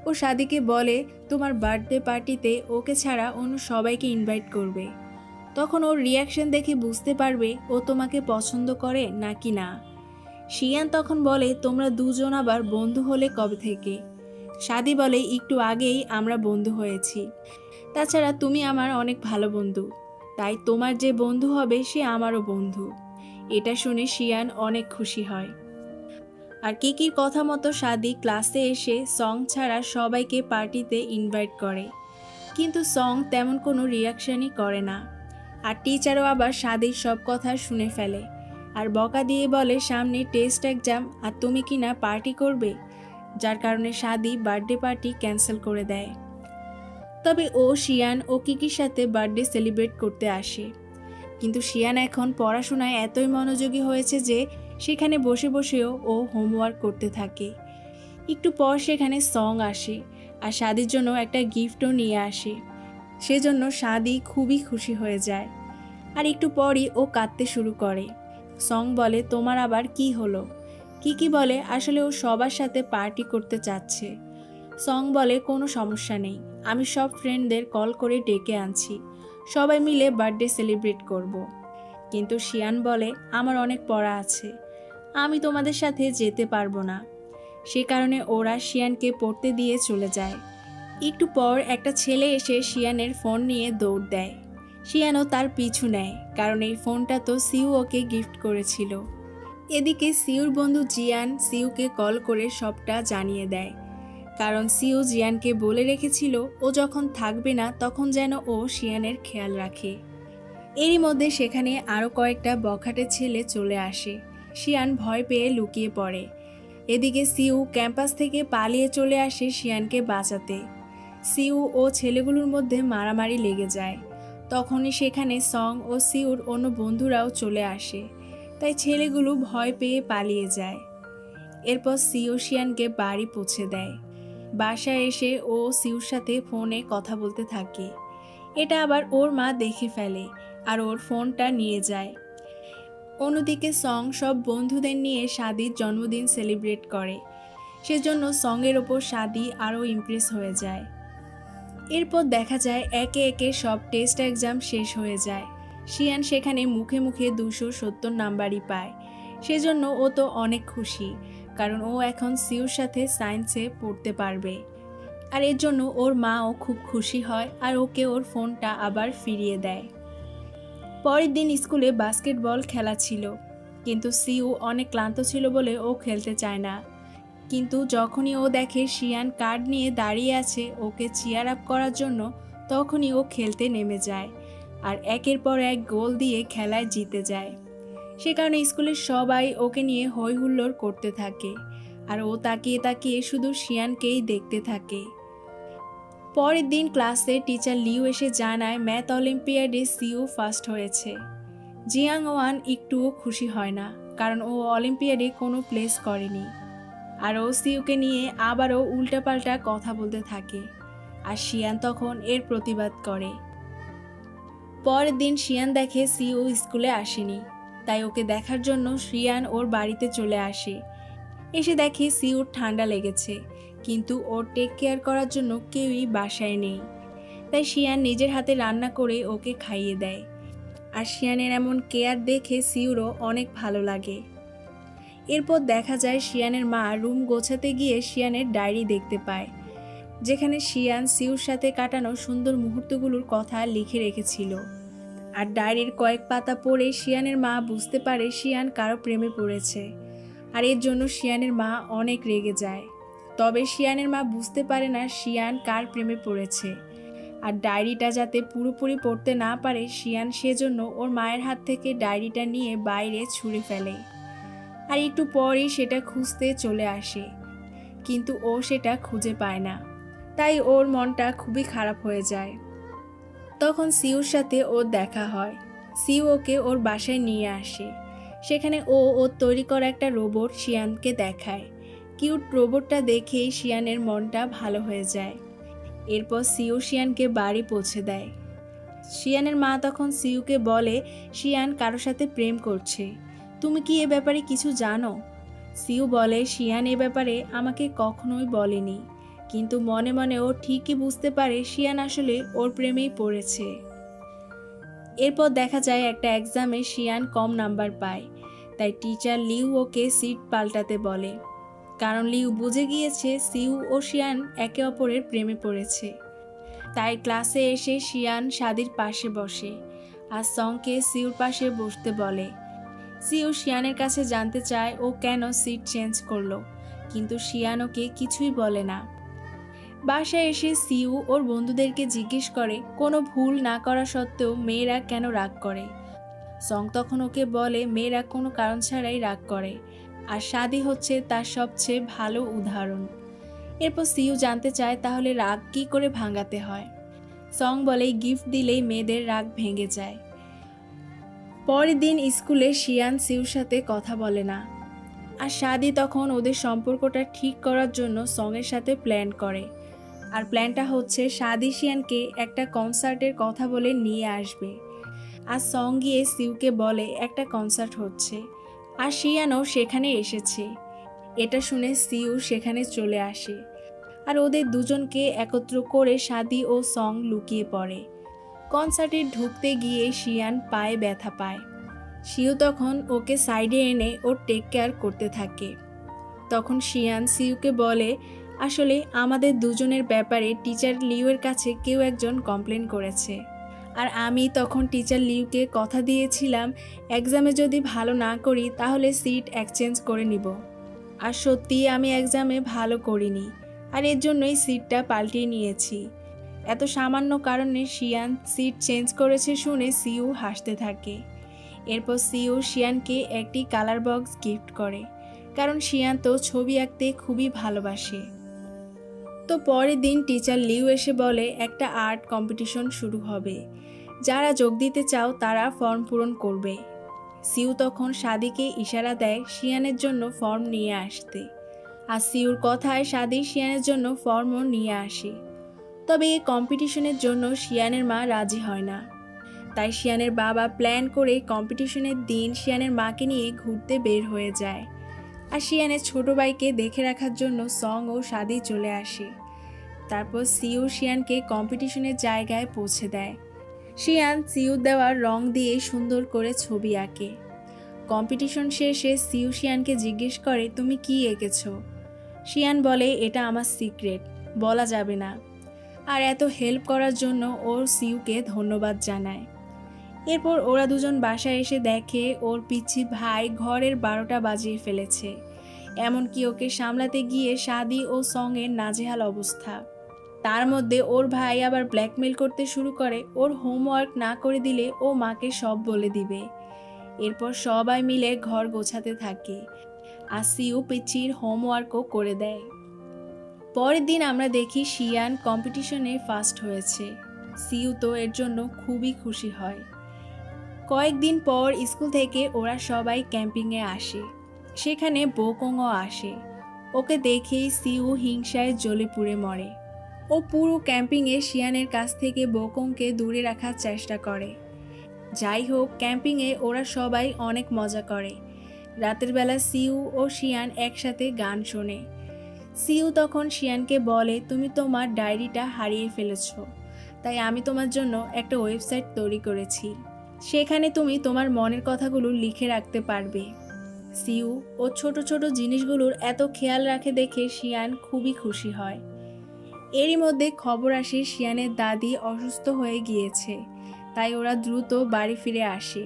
ও সাদিকে বলে, তোমার বার্থডে পার্টিতে ওকে ছাড়া অন্য সবাইকে ইনভাইট করবে, তখন ওর রিয়াকশন দেখে বুঝতে পারবে ও তোমাকে পছন্দ করে নাকি না। শিয়ান তখন বলে, তোমরা দুজন আবার বন্ধু হলে কবে থেকে? সাদি বলে, একটু আগেই আমরা বন্ধু হয়েছি, তাছাড়া তুমি আমার অনেক ভালো বন্ধু, তাই তোমার যে বন্ধু হবে সে আমারও বন্ধু। এটা শুনে শিয়ান অনেক খুশি হয়। আর কিকির কথা মতো সাদি ক্লাসে এসে সং ছাড়া সবাইকে পার্টিতে ইনভাইট করে, কিন্তু সং তেমন কোনো রিয়াকশনই করে না। আর টিচারও আবার সাদির সব কথা শুনে ফেলে, আর বকা দিয়ে বলে, সামনে টেস্ট এক্সাম আর তুমি কি না পার্টি করবে, যার কারণে সাদি বার্থডে পার্টি ক্যান্সেল করে দেয়। তবে ও শিয়ান ও কিকির সাথে বার্থডে সেলিব্রেট করতে আসে, কিন্তু শিয়ান এখন পড়াশোনায় এতই মনোযোগী হয়েছে যে সেখানে বসে বসেও ও হোমওয়ার্ক করতে থাকে। একটু পর সেখানে সং আসে, আর সাদির জন্য একটা গিফটও নিয়ে আসে, সেজন্য সাদি খুবই খুশি হয়ে যায়। আর একটু পরই ও কাঁদতে শুরু করে। সং বলে, তোমার আবার কি হলো? কিকি বলে, আসলে ও সবার সাথে পার্টি করতে চাচ্ছে। সং বলে, কোনো সমস্যা নেই, আমি সব ফ্রেন্ডদের কল করে ডেকে আনছি, সবাই মিলে বার্থডে সেলিব্রেট করব। কিন্তু শিয়ান বলে, আমার অনেক পড়া আছে, আমি তোমাদের সাথে যেতে পারবো না। সে কারণে ওরা শিয়ানকে পড়তে দিয়ে চলে যায়। একটু পর একটা ছেলে এসে শিয়ানের ফোন নিয়ে দৌড় দেয়। শিয়ানও তার পিছু নেয়, কারণ এই ফোনটা তো সিউ ওকে গিফট করেছিল। এদিকে সিউর বন্ধু জিয়ান সিউকে কল করে সবটা জানিয়ে দেয়, কারণ সিউ জিয়ানকে বলে রেখেছিল ও যখন থাকবে না তখন যেন ও শিয়ানের খেয়াল রাখে। এরই মধ্যে সেখানে আরও কয়েকটা বখাটে ছেলে চলে আসে। শিয়ান ভয় পেয়ে লুকিয়ে পড়ে। এদিকে সিউ ক্যাম্পাস থেকে পালিয়ে চলে আসে শিয়ানকে বাঁচাতে। সিউ ও ছেলেগুলোর মধ্যে মারামারি লেগে যায়। তখনই সেখানে সং ও সিউর অন্য বন্ধুরাও চলে আসে, তাই ছেলেগুলো ভয় পেয়ে পালিয়ে যায়। এরপর সিউ শিয়ানকে বাড়ি পৌঁছে দেয়। বাসায় এসে ও সিউর সাথে ফোনে কথা বলতে থাকে। এটা আবার ওর মা দেখে ফেলে আর ওর ফোনটা নিয়ে যায়। অন্যদিকে সং সব বন্ধুদের নিয়ে সাদির জন্মদিন সেলিব্রেট করে, সেজন্য সঙের ওপর সাদি আরও ইমপ্রেস হয়ে যায়। এরপর দেখা যায় একে একে সব টেস্ট এক্সাম শেষ হয়ে যায়। শিয়ান সেখানে মুখে মুখে 270 নাম্বারই পায়, সেজন্য ও তো অনেক খুশি, কারণ ও এখন সিউর সাথে সায়েন্সে পড়তে পারবে। আর এর জন্য ওর মাও খুব খুশি হয় আর ওকে ওর ফোনটা আবার ফিরিয়ে দেয়। পরের দিন স্কুলে বাস্কেটবল খেলা ছিল, কিন্তু সিউ অনেক ক্লান্ত ছিল বলে ও খেলতে চায় না। কিন্তু যখনই ও দেখে শিয়ান কার্ড নিয়ে দাঁড়িয়ে আছে ওকে চিয়ার আপ করার জন্য, তখনই ও খেলতে নেমে যায় আর একের পর এক গোল দিয়ে খেলায় জিতে যায়। সে কারণে স্কুলের সবাই ওকে নিয়ে হই হুল্লোড় করতে থাকে আর ও তাকিয়ে তাকিয়ে শুধু শিয়ানকেই দেখতে থাকে। পরের দিন ক্লাসে টিচার লিউ এসে জানায় ম্যাথ অলিম্পিয়াডে সিউ ফার্স্ট হয়েছে। জিয়াং ওয়ান একটুও খুশি হয় না, কারণ ও অলিম্পিয়াডে কোনো প্লেস করেনি। আর ও সিউকে নিয়ে আবারও উল্টাপাল্টা কথা বলতে থাকে, আর শিয়ান তখন এর প্রতিবাদ করে। পরের দিন শিয়ান দেখে সিউ স্কুলে আসেনি, তাই ওকে দেখার জন্য শিয়ান ওর বাড়িতে চলে আসে। এসে দেখে সিউর ঠান্ডা লেগেছে, কিন্তু ওর টেক কেয়ার করার জন্য কেউই বাসায় নেই। তাই শিয়ান নিজের হাতে রান্না করে ওকে খাইয়ে দেয়। আর শিয়ানের এমন কেয়ার দেখে সিউরও অনেক ভালো লাগে। এরপর দেখা যায় শিয়ানের মা রুম গোছাতে গিয়ে শিয়ানের ডায়েরি দেখতে পায়, যেখানে শিয়ান সিউর সাথে কাটানো সুন্দর মুহূর্তগুলোর কথা লিখে রেখেছিল। আর ডায়েরির কয়েক পাতা পড়ে শিয়ানের মা বুঝতে পারে শিয়ান কারো প্রেমে পড়েছে, আর এর জন্য শিয়ানের মা অনেক রেগে যায়। তবে শিয়ানের মা বুঝতে পারে না শিয়ান কার প্রেমে পড়েছে, আর ডায়েরিটা যাতে পুরোপুরি পড়তে না পারে শিয়ান সেজন্য ওর মায়ের হাত থেকে ডায়েরিটা নিয়ে বাইরে ছুঁড়ে ফেলে। আর একটু পরই সেটা খুঁজতে চলে আসে, কিন্তু ও সেটা খুঁজে পায় না, তাই ওর মনটা খুবই খারাপ হয়ে যায়। তখন সিউর সাথে ওর দেখা হয়। সিউ ওকে ওর বাসায় নিয়ে আসে। সেখানে ও ওর তৈরি করা একটা রোবট শিয়ানকে দেখায়। কিউট রোবটটা দেখেই শিয়ানের মনটা ভালো হয়ে যায়। এরপর সিউ শিয়ানকে বাড়ি পৌঁছে দেয়। শিয়ানের মা তখন সিউকে বলে শিয়ান কারোর সাথে প্রেম করছে, তুমি কি এ ব্যাপারে কিছু জানো? সিউ বলে শিয়ান এ ব্যাপারে আমাকে কখনোই বলেনি, কিন্তু মনে মনে ও ঠিকই বুঝতে পারে শিয়ান আসলে ওর প্রেমেই পড়েছে। এরপর দেখা যায় একটা এক্সামে শিয়ান কম নাম্বার পায়, তাই টিচার লিউ ওকে সিট পাল্টাতে বলে, কারণ লিউ বুঝে গিয়েছে সিউ ও শিয়ান একে অপরের প্রেমে পড়েছে। তাই ক্লাসে এসে শিয়ান সাদির পাশে বসে আর সংকে সিউর পাশে বসতে বলে। সিউ শিয়ানের কাছে জানতে চায় ও কেন সিট চেঞ্জ করলো, কিন্তু শিয়ান ওকে কিছুই বলে না। বাসায় এসে সিউ ওর বন্ধুদেরকে জিজ্ঞেস করে কোনো ভুল না করা সত্ত্বেও মেয়েরা কেন রাগ করে। সং তখন ওকে বলে মেয়েরা কোনো কারণ ছাড়াই রাগ করে, আর সাদি হচ্ছে তার সবচেয়ে ভালো উদাহরণ। এরপর সিউ জানতে চায় তাহলে রাগ কী করে ভাঙাতে হয়। সং বলে গিফট দিলেই মেয়েদের রাগ ভেঙে যায়। পরের দিন স্কুলে শিয়ান সিউর সাথে কথা বলে না, আর সাদি তখন ওদের সম্পর্কটা ঠিক করার জন্য সঙের সাথে প্ল্যান করে। আর প্ল্যানটা হচ্ছে সাদি শিয়ানকে একটা কনসার্টের কথা বলে নিয়ে আসবে। আর সং গিয়ে সিউকে বলে একটা কনসার্ট হচ্ছে, আর শিয়ানও সেখানে এসেছে। এটা শুনে সিউ সেখানে চলে আসে, আর ওদের দুজনকে একত্র করে সাদি ও সং লুকিয়ে পড়ে। কনসার্টে ঢুকতে গিয়ে শিয়ান পায়ে ব্যথা পায়। সিউ তখন ওকে সাইডে এনে ওর টেক কেয়ার করতে থাকে। তখন শিয়ান সিউকে বলে আসলে আমাদের দুজনের ব্যাপারে টিচার লিউয়ের কাছে কেউ একজন কমপ্লেন করেছে, আর আমি তখন টিচার লিউকে কথা দিয়েছিলাম এক্সামে যদি ভালো না করি তাহলে সিট এক্সচেঞ্জ করে নিব। আর সত্যি আমি এক্সামে ভালো করিনি, আর এর জন্যই সিটটা পাল্টিয়ে নিয়েছি। এত সামান্য কারণে শিয়ান সিট চেঞ্জ করেছে শুনে সিউ হাসতে থাকে। এরপর সিউ শিয়ানকে একটি কালার বক্স গিফট করে, কারণ শিয়ান তো ছবি আঁকতে খুবই ভালোবাসে। তো পরের দিন টিচার লিউ এসে বলে একটা আর্ট কম্পিটিশন শুরু হবে, যারা যোগ দিতে চাও তারা ফর্ম পূরণ করবে। সিউ তখন সাদিকে ইশারা দেয় শিয়ানের জন্য ফর্ম নিয়ে আসতে, আর সিউর কথায় সাদি শিয়ানের জন্য ফর্মও নিয়ে আসে। তবে এই কম্পিটিশনের জন্য শিয়ানের মা রাজি হয় না। তাই শিয়ানের বাবা প্ল্যান করে কম্পিটিশনের দিন শিয়ানের মাকে নিয়ে ঘুরতে বের হয়ে যায়। আর শিয়ানের ছোট ভাইকে দেখে রাখার জন্য সং ও সাদি চলে আসে। তারপর সিউ শিয়ানকে কম্পিটিশনের জায়গায় পৌঁছে দেয়। শিয়ান সিউ দেওয়ার রং দিয়ে সুন্দর করে ছবি আঁকে। কম্পিটিশন শেষে সিউ শিয়ানকে জিজ্ঞেস করে, তুমি কি এঁকেছো? শিয়ান বলে, এটা আমার সিক্রেট, বলা যাবে না। আর এত হেল্প করার জন্য ওর সিউকে ধন্যবাদ জানায়। এরপর ওরা দুজন বাসায় এসে দেখে ওর পিচ্ছি ভাই ঘরের 12টা বাজিয়ে ফেলেছে। এমনকি ওকে সামলাতে গিয়ে সাদি ও সঙের নাজেহাল অবস্থা। তার মধ্যে ওর ভাই আবার ব্ল্যাকমেল করতে শুরু করে, ওর হোমওয়ার্ক না করে দিলে ও মাকে সব বলে দিবে। এরপর সবাই মিলে ঘর গোছাতে থাকে, আর সিউ পিচ্ছির হোমওয়ার্কও করে দেয়। পরের দিন আমরা দেখি শিয়ান কম্পিটিশনে ফার্স্ট হয়েছে। সিউ তো এর জন্য খুবই খুশি হয়। কয়েকদিন পর স্কুল থেকে ওরা সবাই ক্যাম্পিংয়ে আসে। সেখানে বোকংও আসে। ওকে দেখেই সিউ হিংসায় জ্বলে পুড়ে মরে। ও পুরো ক্যাম্পিংয়ে শিয়ানের কাছ থেকে বোকংকে দূরে রাখার চেষ্টা করে। যাই হোক, ক্যাম্পিংয়ে ওরা সবাই অনেক মজা করে। রাতের বেলা সিউ ও শিয়ান একসাথে গান শোনে। সিউ তখন শিয়ানকে বলে, তুমি তোমার ডায়েরিটা হারিয়ে ফেলেছ, তাই আমি তোমার জন্য একটা ওয়েবসাইট তৈরি করেছি। সেখানে তুমি তোমার মনের কথাগুলো লিখে রাখতে পারবে। সিউ ও ছোট ছোট জিনিসগুলোর এত খেয়াল রাখে দেখে শিয়ান খুবই খুশি হয়। এরই মধ্যে খবর আসে শিয়ানের দাদি অসুস্থ হয়ে গিয়েছে, তাই ওরা দ্রুত বাড়ি ফিরে আসে।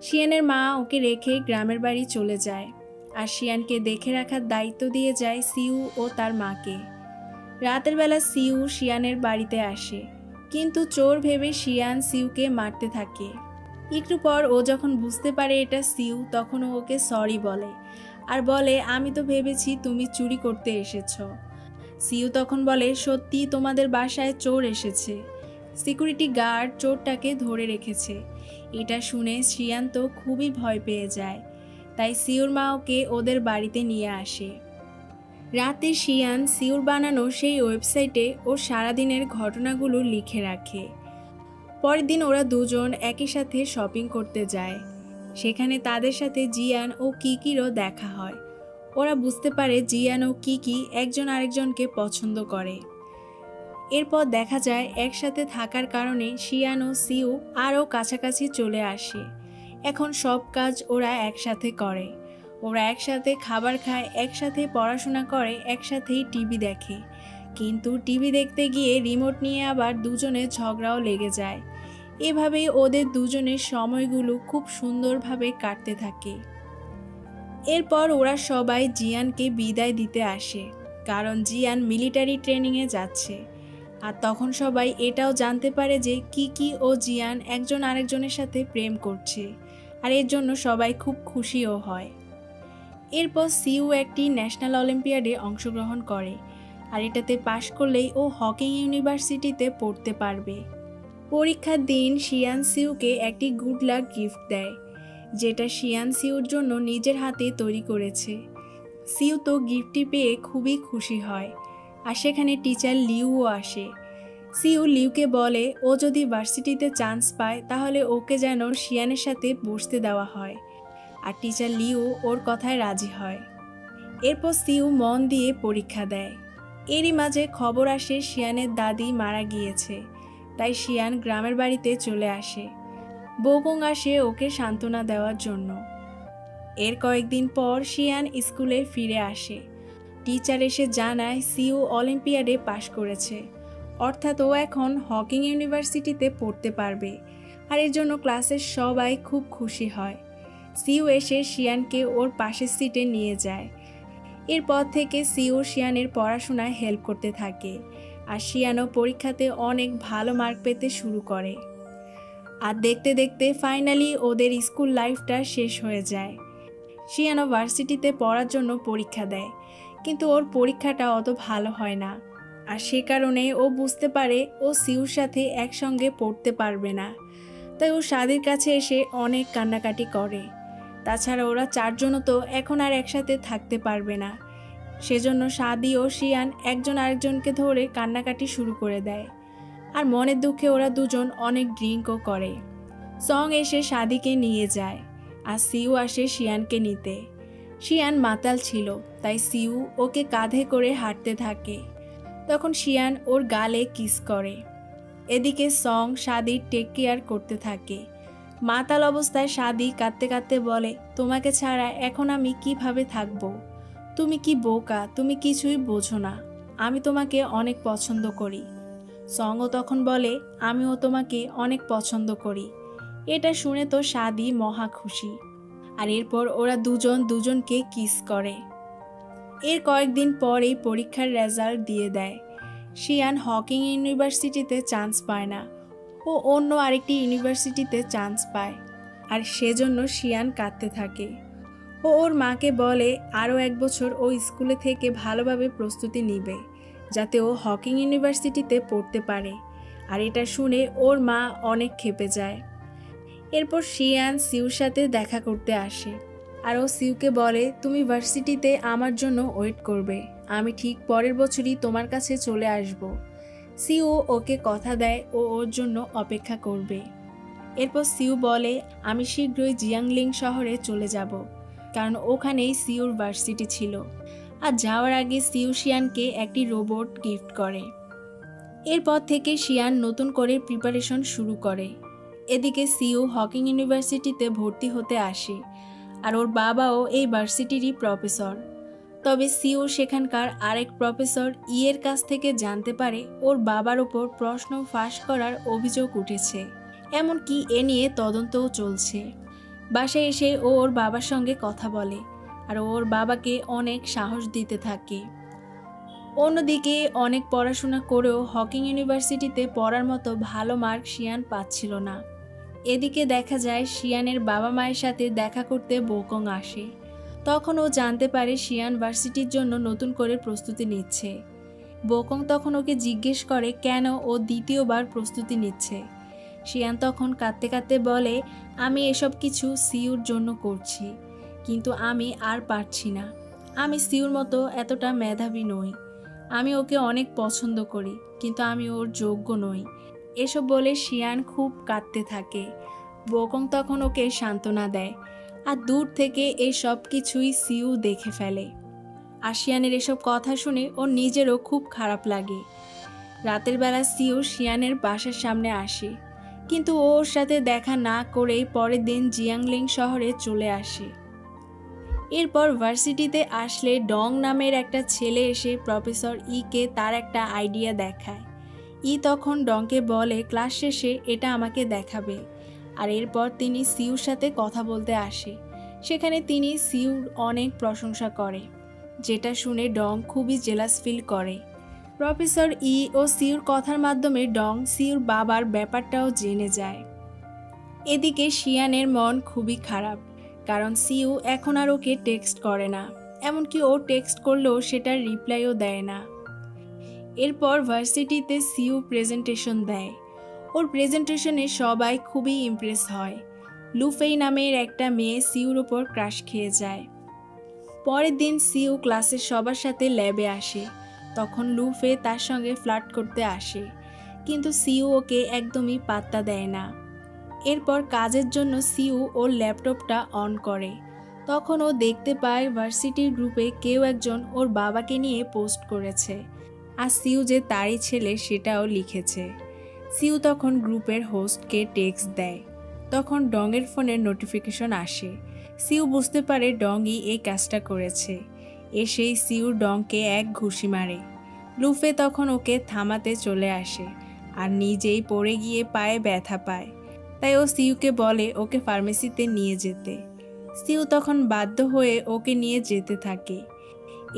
শিয়ানের মা ওকে রেখে গ্রামের বাড়ি চলে যায়, আর শিয়ানকে দেখে রাখার দায়িত্ব দিয়ে যায় সিউ ও তার মাকে। রাতের বেলা সিউ শিয়ানের বাড়িতে আসে, কিন্তু চোর ভেবে শিয়ান সিউকে মারতে থাকে। একটু পর ও যখন বুঝতে পারে এটা সিউ, তখন ও ওকে সরি বলে, আর বলে, আমি তো ভেবেছি তুমি চুরি করতে এসেছ। সিউ তখন বলে, সত্যি তোমাদের বাসায় চোর এসেছে। সিকিউরিটি গার্ড চোরটাকে ধরে রেখেছে। এটা শুনে শিয়ান তো খুবই ভয় পেয়ে যায়, তাই সিউর মা ওকে ওদের বাড়িতে নিয়ে আসে। রাতে শিয়ান সিউর বানানো সেই ওয়েবসাইটে ও সারাদিনের ঘটনাগুলো লিখে রাখে। পরের দিন ওরা দুজন একই সাথে শপিং করতে যায়। সেখানে তাদের সাথে জিয়ান ও কিকিরও দেখা হয়। ওরা বুঝতে পারে জিয়ান ও কিকি একজন আরেকজনকে পছন্দ করে। এরপর দেখা যায় একসাথে থাকার কারণে শিয়ান ও সিউ আরও কাছাকাছি চলে আসে। এখন সব কাজ ওরা একসাথে করে। ওরা একসাথে খাবার খায়, একসাথে পড়াশোনা করে, একসাথেই টিভি দেখে। কিন্তু টিভি দেখতে গিয়ে রিমোট নিয়ে আবার দুজনের ঝগড়াও লেগে যায়। এভাবেই ওদের দুজনের সময়গুলো খুব সুন্দরভাবে কাটতে থাকে। এরপর ওরা সবাই জিয়ানকে বিদায় দিতে আসে, কারণ জিয়ান মিলিটারি ট্রেনিংয়ে যাচ্ছে। আর তখন সবাই এটাও জানতে পারে যে কিকি ও জিয়ান একজন আরেকজনের সাথে প্রেম করছে, আর এর জন্য সবাই খুব খুশিও হয়। এরপর সিউ একটি ন্যাশনাল অলিম্পিয়াডে অংশগ্রহণ করে, আর এটাতে পাশ করলেই ও হকিং ইউনিভার্সিটিতে পড়তে পারবে। পরীক্ষার দিন শিয়ান সিউকে একটি গুড লাক গিফট দেয়, যেটা শিয়ান সিউর জন্য নিজের হাতে তৈরি করেছে। সিউ তো গিফটটি পেয়ে খুবই খুশি হয়, আর সেখানে টিচার লিউও আসে। সিউ লিউকে বলে ও যদি ভার্সিটিতে চান্স পায় তাহলে ওকে যেন শিয়ানের সাথে বসতে দেওয়া হয়, আর টিচার লিউ ওর কথায় রাজি হয়। এরপর সিউ মন দিয়ে পরীক্ষা দেয়। এরই মাঝে খবর আসে শিয়ানের দাদি মারা গিয়েছে, তাই শিয়ান গ্রামের বাড়িতে চলে আসে। বোকং আসে ওকে সান্ত্বনা দেওয়ার জন্য। এর কয়েকদিন পর শিয়ান স্কুলে ফিরে আসে। টিচার এসে জানায় সিউ অলিম্পিয়াডে পাশ করেছে। অর্থাৎ ও এখন হকিং ইউনিভার্সিটিতে পড়তে পারবে, আর এর জন্য ক্লাসের সবাই খুব খুশি হয়। সিউ এসে শিয়ানকে ওর পাশের সিটে নিয়ে যায়। এরপর থেকে সিউ শিয়ানের পড়াশোনায় হেল্প করতে থাকে, আর শিয়ানও পরীক্ষাতে অনেক ভালো মার্ক পেতে শুরু করে। আর দেখতে দেখতে ফাইনালি ওদের স্কুল লাইফটা শেষ হয়ে যায়। শিয়ানও ভার্সিটিতে পড়ার জন্য পরীক্ষা দেয়, কিন্তু ওর পরীক্ষাটা অত ভালো হয় না। আর সে কারণে ও বুঝতে পারে ও সিউর সাথে একসঙ্গে পড়তে পারবে না। তাই ও সাদির কাছে এসে অনেক কান্নাকাটি করে। তাছাড়া ওরা চারজনও তো এখন আর একসাথে থাকতে পারবে না। সেজন্য সাদি ও শিয়ান একজন আরেকজনকে ধরে কান্নাকাটি শুরু করে দেয়। আর মনের দুঃখে ওরা দুজন অনেক ড্রিঙ্কও করে। সং এসে সাদিকে নিয়ে যায়, আর সিউ আসে শিয়ানকে নিতে। শিয়ান মাতাল ছিল, তাই সিউ ওকে কাঁধে করে হাঁটতে থাকে। তখন শিয়ান ওর গালে কিস করে। এদিকে সং সাদির টেক কেয়ার করতে থাকে। মাতাল অবস্থায় সাদি কাঁদতে কাঁদতে বলে, তোমাকে ছাড়া এখন আমি কিভাবে থাকবো? তুমি কি বোকা, তুমি কিছুই বোঝো না। আমি তোমাকে অনেক পছন্দ করি। সঙ্গও তখন বলে, আমিও তোমাকে অনেক পছন্দ করি। এটা শুনে তো সাদি মহা খুশি। আর এরপর ওরা দুজন দুজনকে কিস করে। এর কয়েকদিন পরেই পরীক্ষার রেজাল্ট দিয়ে দেয়। শিয়ান হকিং ইউনিভার্সিটিতে চান্স পায় না, ও অন্য আরেকটি ইউনিভার্সিটিতে চান্স পায়। আর সেজন্য শিয়ান কাঁদতে থাকে। ও ওর মাকে বলে আরও 1 বছর ও স্কুলে থেকে ভালোভাবে প্রস্তুতি নিবে, যাতে ও হকিং ইউনিভার্সিটিতে পড়তে পারে। আর এটা শুনে ওর মা অনেক ক্ষেপে যায়। এরপর শিয়ান সিউর সাথে দেখা করতে আসে, আর ও সিউকে বলে, তুমি ভার্সিটিতে আমার জন্য ওয়েট করবে, আমি ঠিক পরের বছরই তোমার কাছে চলে আসব। সিউ ওকে কথা দেয় ও ওর জন্য অপেক্ষা করবে। এরপর সিউ বলে, আমি শীঘ্রই জিয়াংলিং শহরে চলে যাব, কারণ ওখানেই সিউর ভার্সিটি ছিল। আর যাওয়ার আগে সিউ শিয়ানকে একটি রোবট গিফট করে। এরপর থেকে শিয়ান নতুন করে প্রিপারেশন শুরু করে। এদিকে সিউ হকিং ইউনিভার্সিটিতে ভর্তি হতে আসে, আর ওর বাবাও এই ভার্সিটিরই প্রফেসর। তবে সিউ সেখানকার আরেক প্রফেসর এর কাছ থেকে জানতে পারে ওর বাবার ওপর প্রশ্ন ফাঁস করার অভিযোগ উঠেছে। এমনকি এ নিয়ে তদন্তও চলছে। বাসায় এসে ও ওর বাবার সঙ্গে কথা বলে, আর ওর বাবাকে অনেক সাহস দিতে থাকে। অন্যদিকে অনেক পড়াশোনা করেও হকিং ইউনিভার্সিটিতে পড়ার মতো ভালো মার্ক শিয়ান পাচ্ছিল না। এদিকে দেখা যায় শিয়ানের বাবা মায়ের সাথে দেখা করতে বোকং আসে। তখন ও জানতে পারে শিয়ান ভার্সিটির জন্য নতুন করে প্রস্তুতি নিচ্ছে। বোকং তখন ওকে জিজ্ঞেস করে কেন ও দ্বিতীয়বার প্রস্তুতি নিচ্ছে। শিয়ান তখন কাঁদতে কাঁদতে বলে, আমি এসব কিছু সিউর জন্য করছি, কিন্তু আমি আর পারছি না। আমি সিউর মতো এতটা মেধাবী নই। আমি ওকে অনেক পছন্দ করি, কিন্তু আমি ওর যোগ্য নই। এসব বলে শিয়ান খুব কাঁদতে থাকে। বোকং তখন ওকে সান্ত্বনা দেয়, আর দূর থেকে এই সব কিছুই সিউ দেখে ফেলে। আর শিয়ানের এসব কথা শুনে ওর নিজেরও খুব খারাপ লাগে। রাতের বেলা সিউ শিয়ানের বাসার সামনে আসে, কিন্তু ও ওর সাথে দেখা না করেই পরের দিন জিয়াংলিং শহরে চলে আসে। এরপর ভার্সিটিতে আসলে ডং নামের একটা ছেলে এসে প্রফেসর ইকে তার একটা আইডিয়া দেখায়। তখন ডংকে বলে ক্লাস শেষে এটা আমাকে দেখাবে। আর এরপর তিনি সিউর সাথে কথা বলতে আসে। সেখানে তিনি সিউর অনেক প্রশংসা করে, যেটা শুনে ডং খুবই জেলাস ফিল করে। প্রফেসর ও সিউর কথার মাধ্যমে ডং সিউর বাবার ব্যাপারটাও জেনে যায়। এদিকে শিয়ানের মন খুবই খারাপ, কারণ সিউ এখন আর ওকে টেক্সট করে না, এমনকি ও টেক্সট করলেও সেটার রিপ্লাইও দেয় না। এরপর ভার্সিটিতে সিউ প্রেজেন্টেশন দেয়। ওর প্রেজেন্টেশনে সবাই খুবই ইমপ্রেস হয়। লুফেই নামের একটা মেয়ে সিউর ওপর ক্রাশ খেয়ে যায়। পরের দিন সিউ ক্লাসের সবার সাথে ল্যাবে আসে। তখন লুফে তার সঙ্গে ফ্লার্ট করতে আসে, কিন্তু সিউ ওকে একদমই পাত্তা দেয় না। এরপর কাজের জন্য সিউ ওর ল্যাপটপটা অন করে। তখন ও দেখতে পায় ভার্সিটির গ্রুপে কেউ একজন ওর বাবাকে নিয়ে পোস্ট করেছে, আর সিউ যে তারই ছেলে সেটাও লিখেছে। সিউ তখন গ্রুপের হোস্টকে টেক্সট দেয়। তখন ডংয়ের ফোনের নোটিফিকেশন আসে। সিউ বুঝতে পারে ডংই এই কাজটা করেছে। এসেই সিউ ডংকে এক ঘুষি মারে। লুফে তখন ওকে থামাতে চলে আসে আর নিজেই পড়ে গিয়ে পায়ে ব্যথা পায়। তাই ও সিউকে বলে ওকে ফার্মেসিতে নিয়ে যেতে। সিউ তখন বাধ্য হয়ে ওকে নিয়ে যেতে থাকে।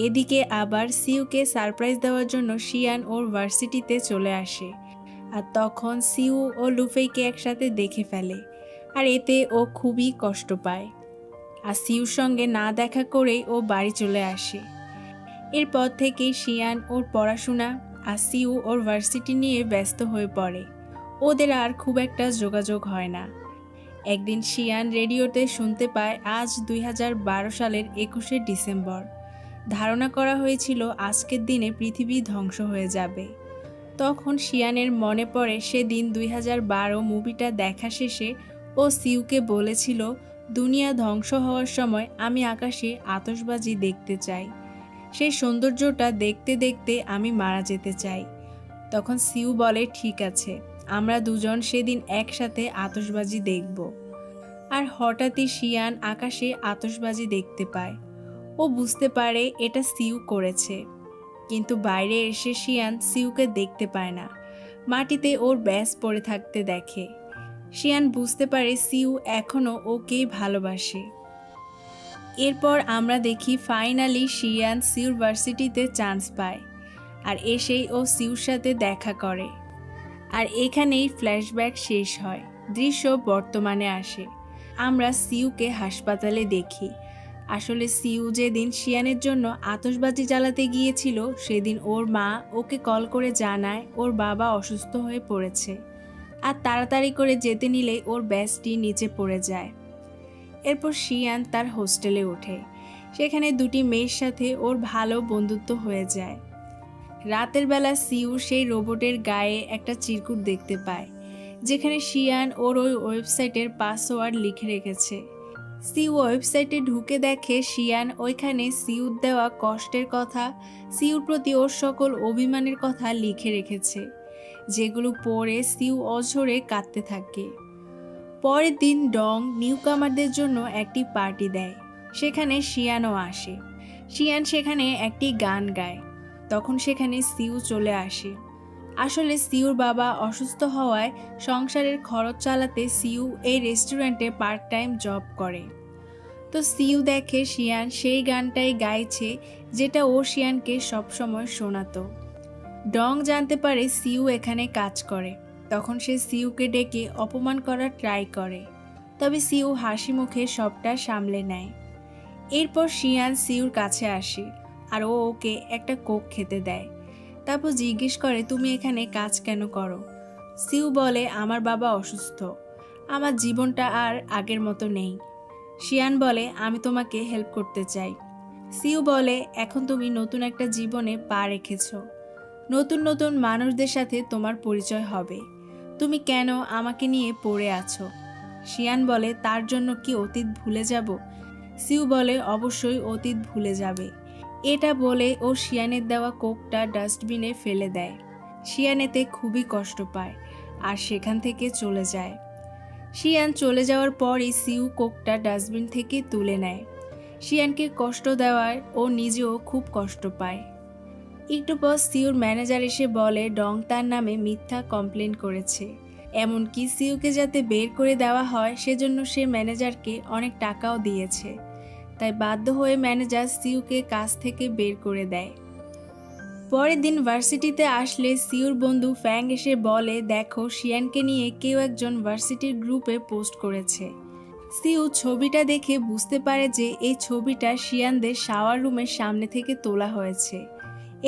এদিকে আবার সিউকে সারপ্রাইজ দেওয়ার জন্য শিয়ান ওর ভার্সিটিতে চলে আসে। আর তখন সিউ ও লুফেইকে একসাথে দেখে ফেলে, আর এতে ও খুবই কষ্ট পায়। আর সিউর সঙ্গে না দেখা করেই ও বাড়ি চলে আসে। এরপর থেকেই শিয়ান ওর পড়াশোনা আর সিউ ওর ভার্সিটি নিয়ে ব্যস্ত হয়ে পড়ে। ওদের আর খুব একটা যোগাযোগ হয় না। একদিন শিয়ান রেডিওতে শুনতে পায় আজ 2012 সালের 21শে ডিসেম্বর। ধারণা করা হয়েছিল আজকের দিনে পৃথিবী ধ্বংস হয়ে যাবে। তখন শিয়ানের মনে পড়ে সেদিন 2012 মুভিটা দেখা শেষে ও সিউকে বলেছিল, দুনিয়া ধ্বংস হওয়ার সময় আমি আকাশে আতশবাজি দেখতে চাই, সেই সৌন্দর্যটা দেখতে দেখতে আমি মারা যেতে চাই। তখন সিউ বলে, ঠিক আছে, আমরা দুজন সেদিন একসাথে আতশবাজি দেখব। আর হঠাৎই শিয়ান আকাশে আতশবাজি দেখতে পায়। ও বুঝতে পারে এটা সিউ করেছে, কিন্তু বাইরে এসে শিয়ান সিউকে দেখতে পায় না। মাটিতে ওর ব্যাস পড়ে থাকতে দেখে। শিয়ান বুঝতে পারে সিউ এখনও ওকেই ভালোবাসে। এরপর আমরা দেখি ফাইনালি শিয়ান সিউর ভার্সিটিতে চান্স পায় আর এসেই ও সিউর সাথে দেখা করে। আর এখানেই ফ্ল্যাশব্যাক শেষ হয়, দৃশ্য বর্তমানে আসে। আমরা সিউকে হাসপাতালে দেখি। আসলে সিউ যেদিন শিয়ানের জন্য আতশবাজি জ্বালাতে গিয়েছিল সেদিন ওর মা ওকে কল করে জানায় ওর বাবা অসুস্থ হয়ে পড়েছে। আর তাড়াতাড়ি করে যেতে নিলে ওর ব্যাসটি নিচে পড়ে যায়। এরপর শিয়ান তার হোস্টেলে ওঠে। সেখানে দুটি মেয়ের সাথে ওর ভালো বন্ধুত্ব হয়ে যায়। রাতের বেলা সিউ সেই রোবটের গায়ে একটা চিরকুট দেখতে পায়, যেখানে শিয়ান ওর ওই ওয়েবসাইটের পাসওয়ার্ড লিখে রেখেছে। সিউ ওয়েবসাইটে ঢুকে দেখে শিয়ান ওইখানে সিউর দেওয়া কষ্টের কথা, সিউর প্রতি ওর সকল অভিমানের কথা লিখে রেখেছে, যেগুলো পড়ে সিউ অঝরে কাঁদতে থাকে। পরের দিন ডং নিউকামারদের জন্য একটি পার্টি দেয়। সেখানে শিয়ানও আসে। শিয়ান সেখানে একটি গান গায়। তখন সেখানে সিউ চলে আসে। আসলে সিউর বাবা অসুস্থ হওয়ায় সংসারের খরচ চালাতে সিউ এই রেস্টুরেন্টে পার্ট টাইম জব করে। তো সিউ দেখে শিয়ান সেই গানটাই গাইছে যেটা ও শিয়ানকে সবসময় শোনাতো। ডং জানতে পারে সিউ এখানে কাজ করে। তখন সে সিউকে ডেকে অপমান করার ট্রাই করে, তবে সিউ হাসি মুখে সবটা সামলে নেয়। এরপর শিয়ান সিউর কাছে আসে আর ও ওকে একটা কোক খেতে দেয়। তারপর জিজ্ঞেস করে, তুমি এখানে কাজ কেন করো? সিউ বলে, আমার বাবা অসুস্থ, আমার জীবনটা আর আগের মতো নেই। শিয়ান বলে, আমি তোমাকে হেল্প করতে চাই। সিউ বলে, এখন তুমি নতুন একটা জীবনে পা রেখেছ, নতুন নতুন মানুষদের সাথে তোমার পরিচয় হবে, তুমি কেন আমাকে নিয়ে পড়ে আছো? শিয়ান বলে, তার জন্য কি অতীত ভুলে যাব? সিউ বলে, অবশ্যই অতীত ভুলে যাবে। এটা বলে ও শিয়ানের দেওয়া কোকটা ডাস্টবিনে ফেলে দেয়। শিয়ান এতে খুবই কষ্ট পায় আর সেখান থেকে চলে যায়। শিয়ান চলে যাওয়ার পরই সিউ কোকটা ডাস্টবিন থেকে তুলে নেয়। শিয়ানকে কষ্ট দেওয়ায় ও নিজেও খুব কষ্ট পায়। একটু পর সিউর ম্যানেজার এসে বলে ডং তার নামে মিথ্যা কমপ্লেন করেছে, এমনকি সিউকে যাতে বের করে দেওয়া হয় সেজন্য সে ম্যানেজারকে অনেক টাকাও দিয়েছে। তাই বাধ্য হয়ে ম্যানেজার সিউকে কাজ থেকে বের করে দেয়। পরের দিন ভার্সিটিতে আসলে সিউর বন্ধু ফ্যাং এসে বলে, দেখো শিয়ানকে নিয়ে কেউ একজন ভার্সিটির গ্রুপে পোস্ট করেছে। সিউ ছবিটা দেখে বুঝতে পারে যে এই ছবিটা শিয়ানদের শাওয়ার রুমের সামনে থেকে তোলা হয়েছে।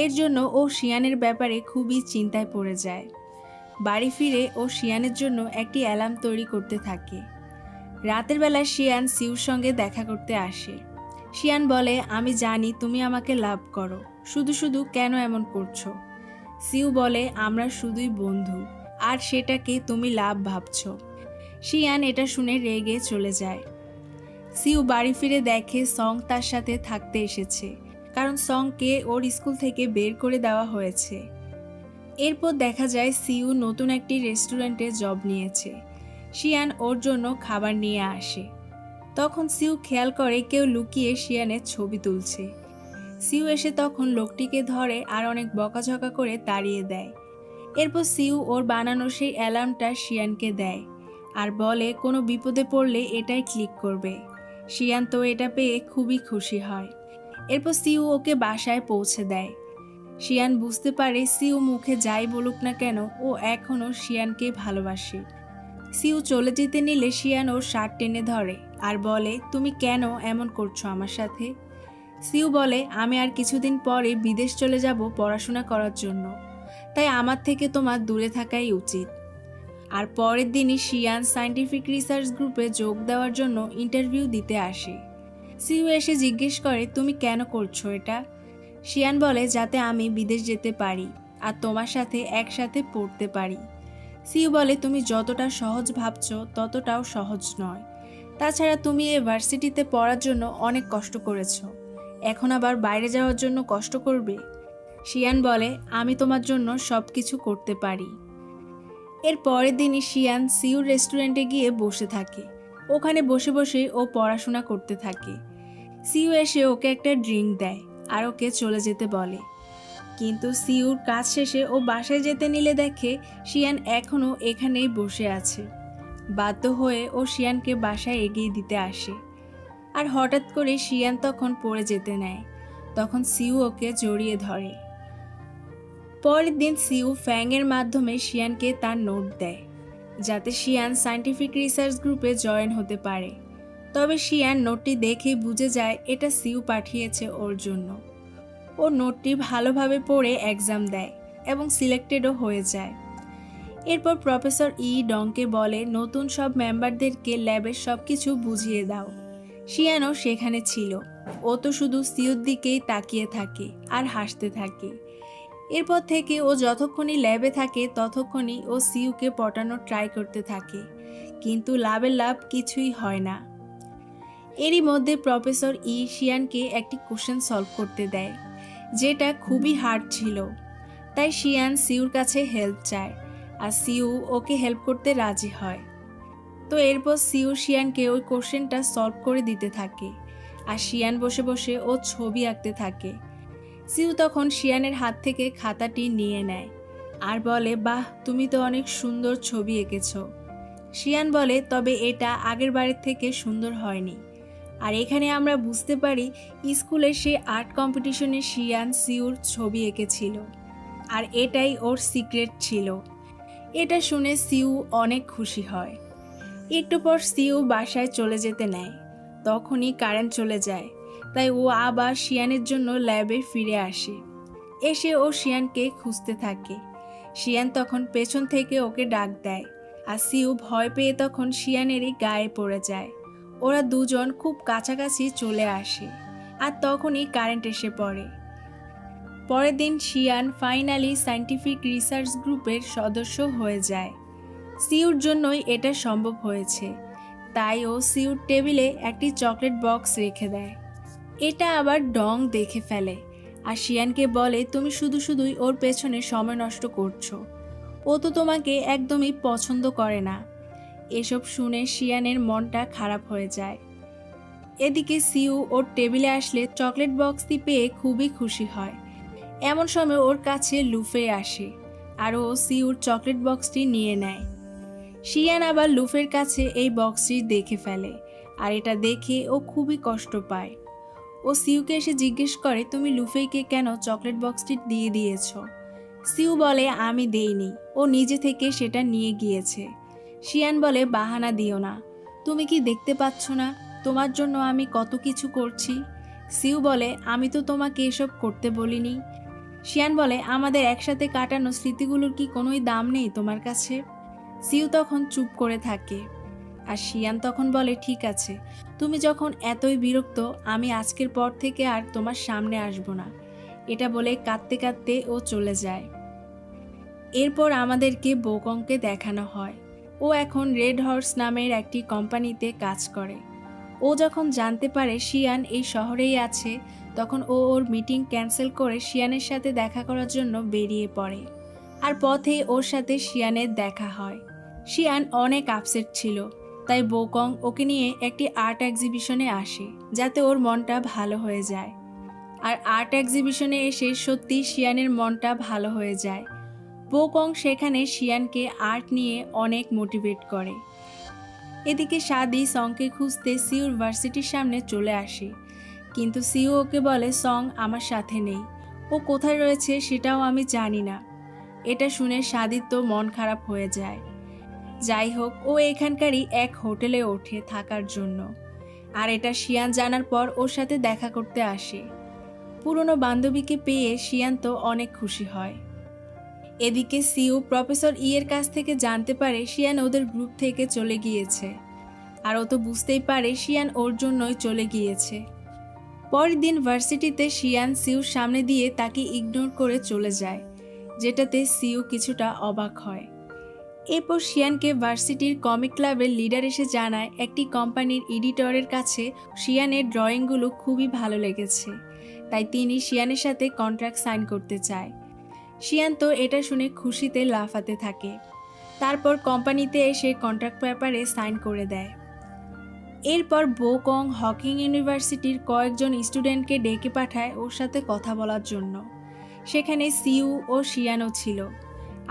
এর জন্য ও শিয়ানের ব্যাপারে খুবই চিন্তায় পড়ে যায়। বাড়ি ফিরে ও শিয়ানের জন্য একটি অ্যালার্ম তৈরি করতে থাকে। রাতের বেলা শিয়ান সিউর সঙ্গে দেখা করতে আসে। শিয়ান বলে, আমি জানি তুমি আমাকে লাভ করো, শুধু শুধু কেন এমন করছো? সিউ বলে, আমরা শুধুই বন্ধু, আর সেটাকে তুমি লাভ ভাবছো। শিয়ান এটা শুনে রেগে চলে যায়। সিউ বাড়ি ফিরে দেখে সং তার সাথে থাকতে এসেছে, কারণ সংকে ওর স্কুল থেকে বের করে দেওয়া হয়েছে। এরপর দেখা যায় সিউ নতুন একটি রেস্টুরেন্টে জব নিয়েছে। শিয়ান ওর জন্য খাবার নিয়ে আসে। তখন সিউ খেয়াল করে কেউ লুকিয়ে শিয়ানের ছবি তুলছে। সিউ এসে তখন লোকটিকে ধরে আর অনেক বকাঝকা করে তাড়িয়ে দেয়। এরপর সিউ ওর বানানো সেই অ্যালার্মটা শিয়ানকে দেয় আর বলে কোনো বিপদে পড়লে এটাই ক্লিক করবে। শিয়ান তো এটা পেয়ে খুবই খুশি হয়। এরপর সিউ ওকে বাসায় পৌঁছে দেয়। শিয়ান বুঝতে পারে সিউ মুখে যাই বলুক না কেন ও এখনও শিয়ানকে ভালোবাসে। সিউ চলে যেতে নিলে শিয়ান ওর শার্ট টেনে ধরে আর বলে, তুমি কেন এমন করছো আমার সাথে? সিউ বলে, আমি আর কিছুদিন পরে বিদেশ চলে যাব পড়াশোনা করার জন্য, তাই আমার থেকে তোমার দূরে থাকাই উচিত। আর পরের দিনই শিয়ান সায়েন্টিফিক রিসার্চ গ্রুপে যোগ দেওয়ার জন্য ইন্টারভিউ দিতে আসে। সিউ এসে জিজ্ঞেস করে, তুমি কেন করছো এটা? শিয়ান বলে, যাতে আমি বিদেশ যেতে পারি আর তোমার সাথে একসাথে পড়তে পারি। সিউ বলে, তুমি যতটা সহজ ভাবছো ততটাও সহজ নয়। তাছাড়া তুমি এই ভার্সিটিতে পড়ার জন্য অনেক কষ্ট করেছো, এখন আবার বাইরে যাওয়ার জন্য কষ্ট করবে? শিয়ান বলে, আমি তোমার জন্য সব কিছু করতে পারি। এর পরের দিনই শিয়ান সিউর রেস্টুরেন্টে গিয়ে বসে থাকে। ওখানে বসে বসে ও পড়াশোনা করতে থাকে। সিউ এসে ওকে একটা ড্রিঙ্ক দেয় আর ওকে চলে যেতে বলে। কিন্তু সিউর কাজ শেষে ও বাসায় যেতে নিলে দেখে শিয়ান এখনও এখানেই বসে আছে। বাধ্য হয়ে ও শিয়ানকে বাসায় এগিয়ে দিতে আসে। আর হঠাৎ করে শিয়ান তখন পড়ে যেতে নেয়। তখন সিউ ওকে জড়িয়ে ধরে। পরের দিন সিউ ফ্যাংয়ের মাধ্যমে শিয়ানকে তার নোট দেয়, যাতে শিয়ান সায়েন্টিফিক রিসার্চ গ্রুপে জয়েন হতে পারে। তবে শিয়ান নোটটি দেখে বুঝে যায় এটা সিউ পাঠিয়েছে ওর জন্য। ও নোটটি ভালোভাবে পড়ে এক্সাম দেয় এবং সিলেক্টেডও হয়ে যায়। এরপর প্রফেসর ই ডংকে বলে, নতুন সব মেম্বারদেরকে ল্যাবের সব কিছু বুঝিয়ে দাও। শিয়ানও সেখানে ছিল। ও তো শুধু সিউর দিকেই তাকিয়ে থাকে আর হাসতে থাকে। এরপর থেকে ও যতক্ষণই ল্যাবে থাকে ততক্ষণই ও সিউকে পটানোর ট্রাই করতে থাকে, কিন্তু লাভের লাভ কিছুই হয় না। এরই মধ্যে প্রফেসর ই শিয়ানকে একটি কোশ্চেন সলভ করতে দেয়, যেটা খুবই হার্ড ছিল। তাই শিয়ান সিউর কাছে হেল্প চায় আর সিউ ওকে হেল্প করতে রাজি হয়। তো এরপর সিউ শিয়ানকে ওই কোশ্চেনটা সলভ করে দিতে থাকে আর শিয়ান বসে বসে ও ছবি আঁকতে থাকে। সিউ তখন শিয়ানের হাত থেকে খাতাটি নিয়ে নেয় আর বলে, বাহ, তুমি তো অনেক সুন্দর ছবি এঁকেছ। শিয়ান বলে, তবে এটা আগের বারের থেকে সুন্দর হয়নি। আর এখানে আমরা বুঝতে পারি স্কুলের সেই আর্ট কম্পিটিশনে শিয়ান সিউর ছবি এঁকেছিল আর এটাই ওর সিক্রেট ছিল। এটা শুনে সিউ অনেক খুশি হয়। একটু পর সিউ বাসায় চলে যেতে নেয়। তখনই কারেন্ট চলে যায়, তাই ও আবার শিয়ানের জন্য ল্যাবে ফিরে আসে। এসে ও শিয়ানকে খুঁজতে থাকে। শিয়ান তখন পেছন থেকে ওকে ডাক দেয় আর সিউ ভয় পেয়ে তখন শিয়ানেরই গায়ে পড়ে যায়। ওরা দুজন খুব কাছাকাছি চলে আসে আর তখনই কারেন্ট এসে পড়ে। পরের দিন শিয়ান ফাইনালি সায়েন্টিফিক রিসার্চ গ্রুপের সদস্য হয়ে যায়। সিউর জন্যই এটা সম্ভব হয়েছে, তাই ও সিউর টেবিলে একটি চকলেট বক্স রেখে দেয়। এটা আবার ডং দেখে ফেলে আর শিয়ানকে বলে, তুমি শুধু শুধুই ওর পেছনে সময় নষ্ট করছো, ও তো তোমাকে একদমই পছন্দ করে না। এসব শুনে শিয়ানের মনটা খারাপ হয়ে যায়। এদিকে সিউ ওর টেবিলে আসলে চকলেট বক্সটি পেয়ে খুবই খুশি হয়। এমন সময় ওর কাছে লুফে আসে আর ও সিউর চকলেট বক্সটি নিয়ে নেয়। শিয়ান আবার লুফের কাছে এই বক্সটি দেখে ফেলে আর এটা দেখে ও খুবই কষ্ট পায়। ও সিউকে এসে জিজ্ঞেস করে, তুমি লুফেইকে কেন চকলেট বক্সটি দিয়ে দিয়েছ? সিউ বলে, আমি দেইনি, ও নিজে থেকে সেটা নিয়ে গিয়েছে। শিয়ান বলে, বাহানা দিও না, তুমি কি দেখতে পাচ্ছ না তোমার জন্য আমি কত কিছু করছি? সিউ বলে, আমি তো তোমাকে এসব করতে বলিনি। শিয়ান বলে, আমাদের একসাথে কাটানো স্মৃতিগুলোর কি কোনোই দাম নেই তোমার কাছে? সিউ তখন চুপ করে থাকে আর শিয়ান তখন বলে, ঠিক আছে, তুমি যখন এতই বিরক্ত, আমি আজকের পর থেকে আর তোমার সামনে আসব না। এটা বলে কাঁদতে কাঁদতে ও চলে যায়। এরপর আমাদেরকে বোকংকে দেখানো হয়। ও এখন রেড হর্স নামের একটি কোম্পানিতে কাজ করে। ও যখন জানতে পারে শিয়ান এই শহরেই আছে, তখন ও ওর মিটিং ক্যান্সেল করে শিয়ানের সাথে দেখা করার জন্য বেরিয়ে পড়ে। আর পথে ওর সাথে শিয়ানের দেখা হয়। শিয়ান অনেক আপসেট ছিল, তাই বোকং ওকে নিয়ে একটি আর্ট এক্সিবিশনে আসে, যাতে ওর মনটা ভালো হয়ে যায়। আর আর্ট এক্সিবিশনে এসে সত্যি শিয়ানের মনটা ভালো হয়ে যায়। বোকং সেখানে শিয়ানকে আর্ট নিয়ে অনেক মোটিভেট করে। এদিকে সাদি সংকে খুঁজতে সিউর ভার্সিটির সামনে চলে আসে, কিন্তু সিউ ওকে বলে সং আমার সাথে নেই, ও কোথায় রয়েছে সেটাও আমি জানি না। এটা শুনে সাদির তো মন খারাপ হয়ে যায়। যাই হোক, ও এখানকারই এক হোটেলে ওঠে থাকার জন্য, আর এটা শিয়ান জানার পর ওর সাথে দেখা করতে আসে। পুরনো বান্ধবীকে পেয়ে শিয়ান তো অনেক খুশি হয়। এদিকে সিউ প্রফেসর ইয়ের কাছ থেকে জানতে পারে শিয়ান ওদের গ্রুপ থেকে চলে গিয়েছে, আর ও তো বুঝতেই পারে শিয়ান ওর জন্যই চলে গিয়েছে। পরের দিন ভার্সিটিতে শিয়ান সিউর সামনে দিয়ে তাকে ইগনোর করে চলে যায়, যেটাতে সিউ কিছুটা অবাক হয়। এরপর শিয়ানকে ভার্সিটির কমিক ক্লাবের লিডার এসে জানায় একটি কোম্পানির এডিটরের কাছে শিয়ানের ড্রয়িংগুলো খুবই ভালো লেগেছে, তাই তিনি শিয়ানের সাথে কন্ট্রাক্ট সাইন করতে চায়। শিয়ান তো এটা শুনে খুশিতে লাফাতে থাকে। তারপর কোম্পানিতে এসে কন্ট্রাক্ট পেপারে সাইন করে দেয়। এরপর বোকং হকিং ইউনিভার্সিটির কয়েকজন স্টুডেন্টকে ডেকে পাঠায় ওর সাথে কথা বলার জন্য। সেখানে সিউ ও শিয়ানও ছিল।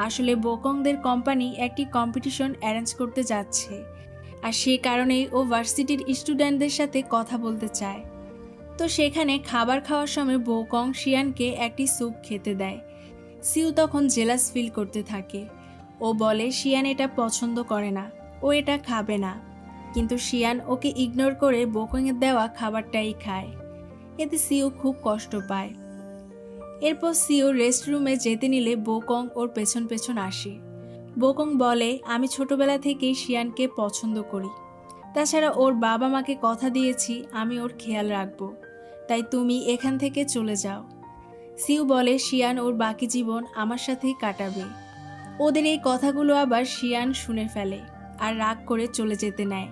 আসলে বোকংদের কোম্পানি একটি কম্পিটিশন অ্যারেঞ্জ করতে যাচ্ছে, আর সে কারণেই ও ভার্সিটির স্টুডেন্টদের সাথে কথা বলতে চায়। তো সেখানে খাবার খাওয়ার সময় বোকং শিয়ানকে একটি স্যুপ খেতে দেয়। সিউ তখন জেলাস ফিল করতে থাকে। ও বলে শিয়ান এটা পছন্দ করে না, ও এটা খাবে না, কিন্তু শিয়ান ওকে ইগনোর করে বোকংয়ের দেওয়া খাবারটাই খায়। এতে সিউ খুব কষ্ট পায়। এরপর সিউ রেস্টরুমে যেতে নিলে বোকং ওর পেছন পেছন আসে। বোকং বলে আমি ছোটবেলা থেকেই শিয়ানকে পছন্দ করি, তাছাড়া ওর বাবা মাকে কথা দিয়েছি আমি ওর খেয়াল রাখবো, তাই তুমি এখান থেকে চলে যাও। সিউ বলে শিয়ান ওর বাকি জীবন আমার সাথেই কাটাবে। ওদের এই কথাগুলো আবার শিয়ান শুনে ফেলে আর রাগ করে চলে যেতে নেয়।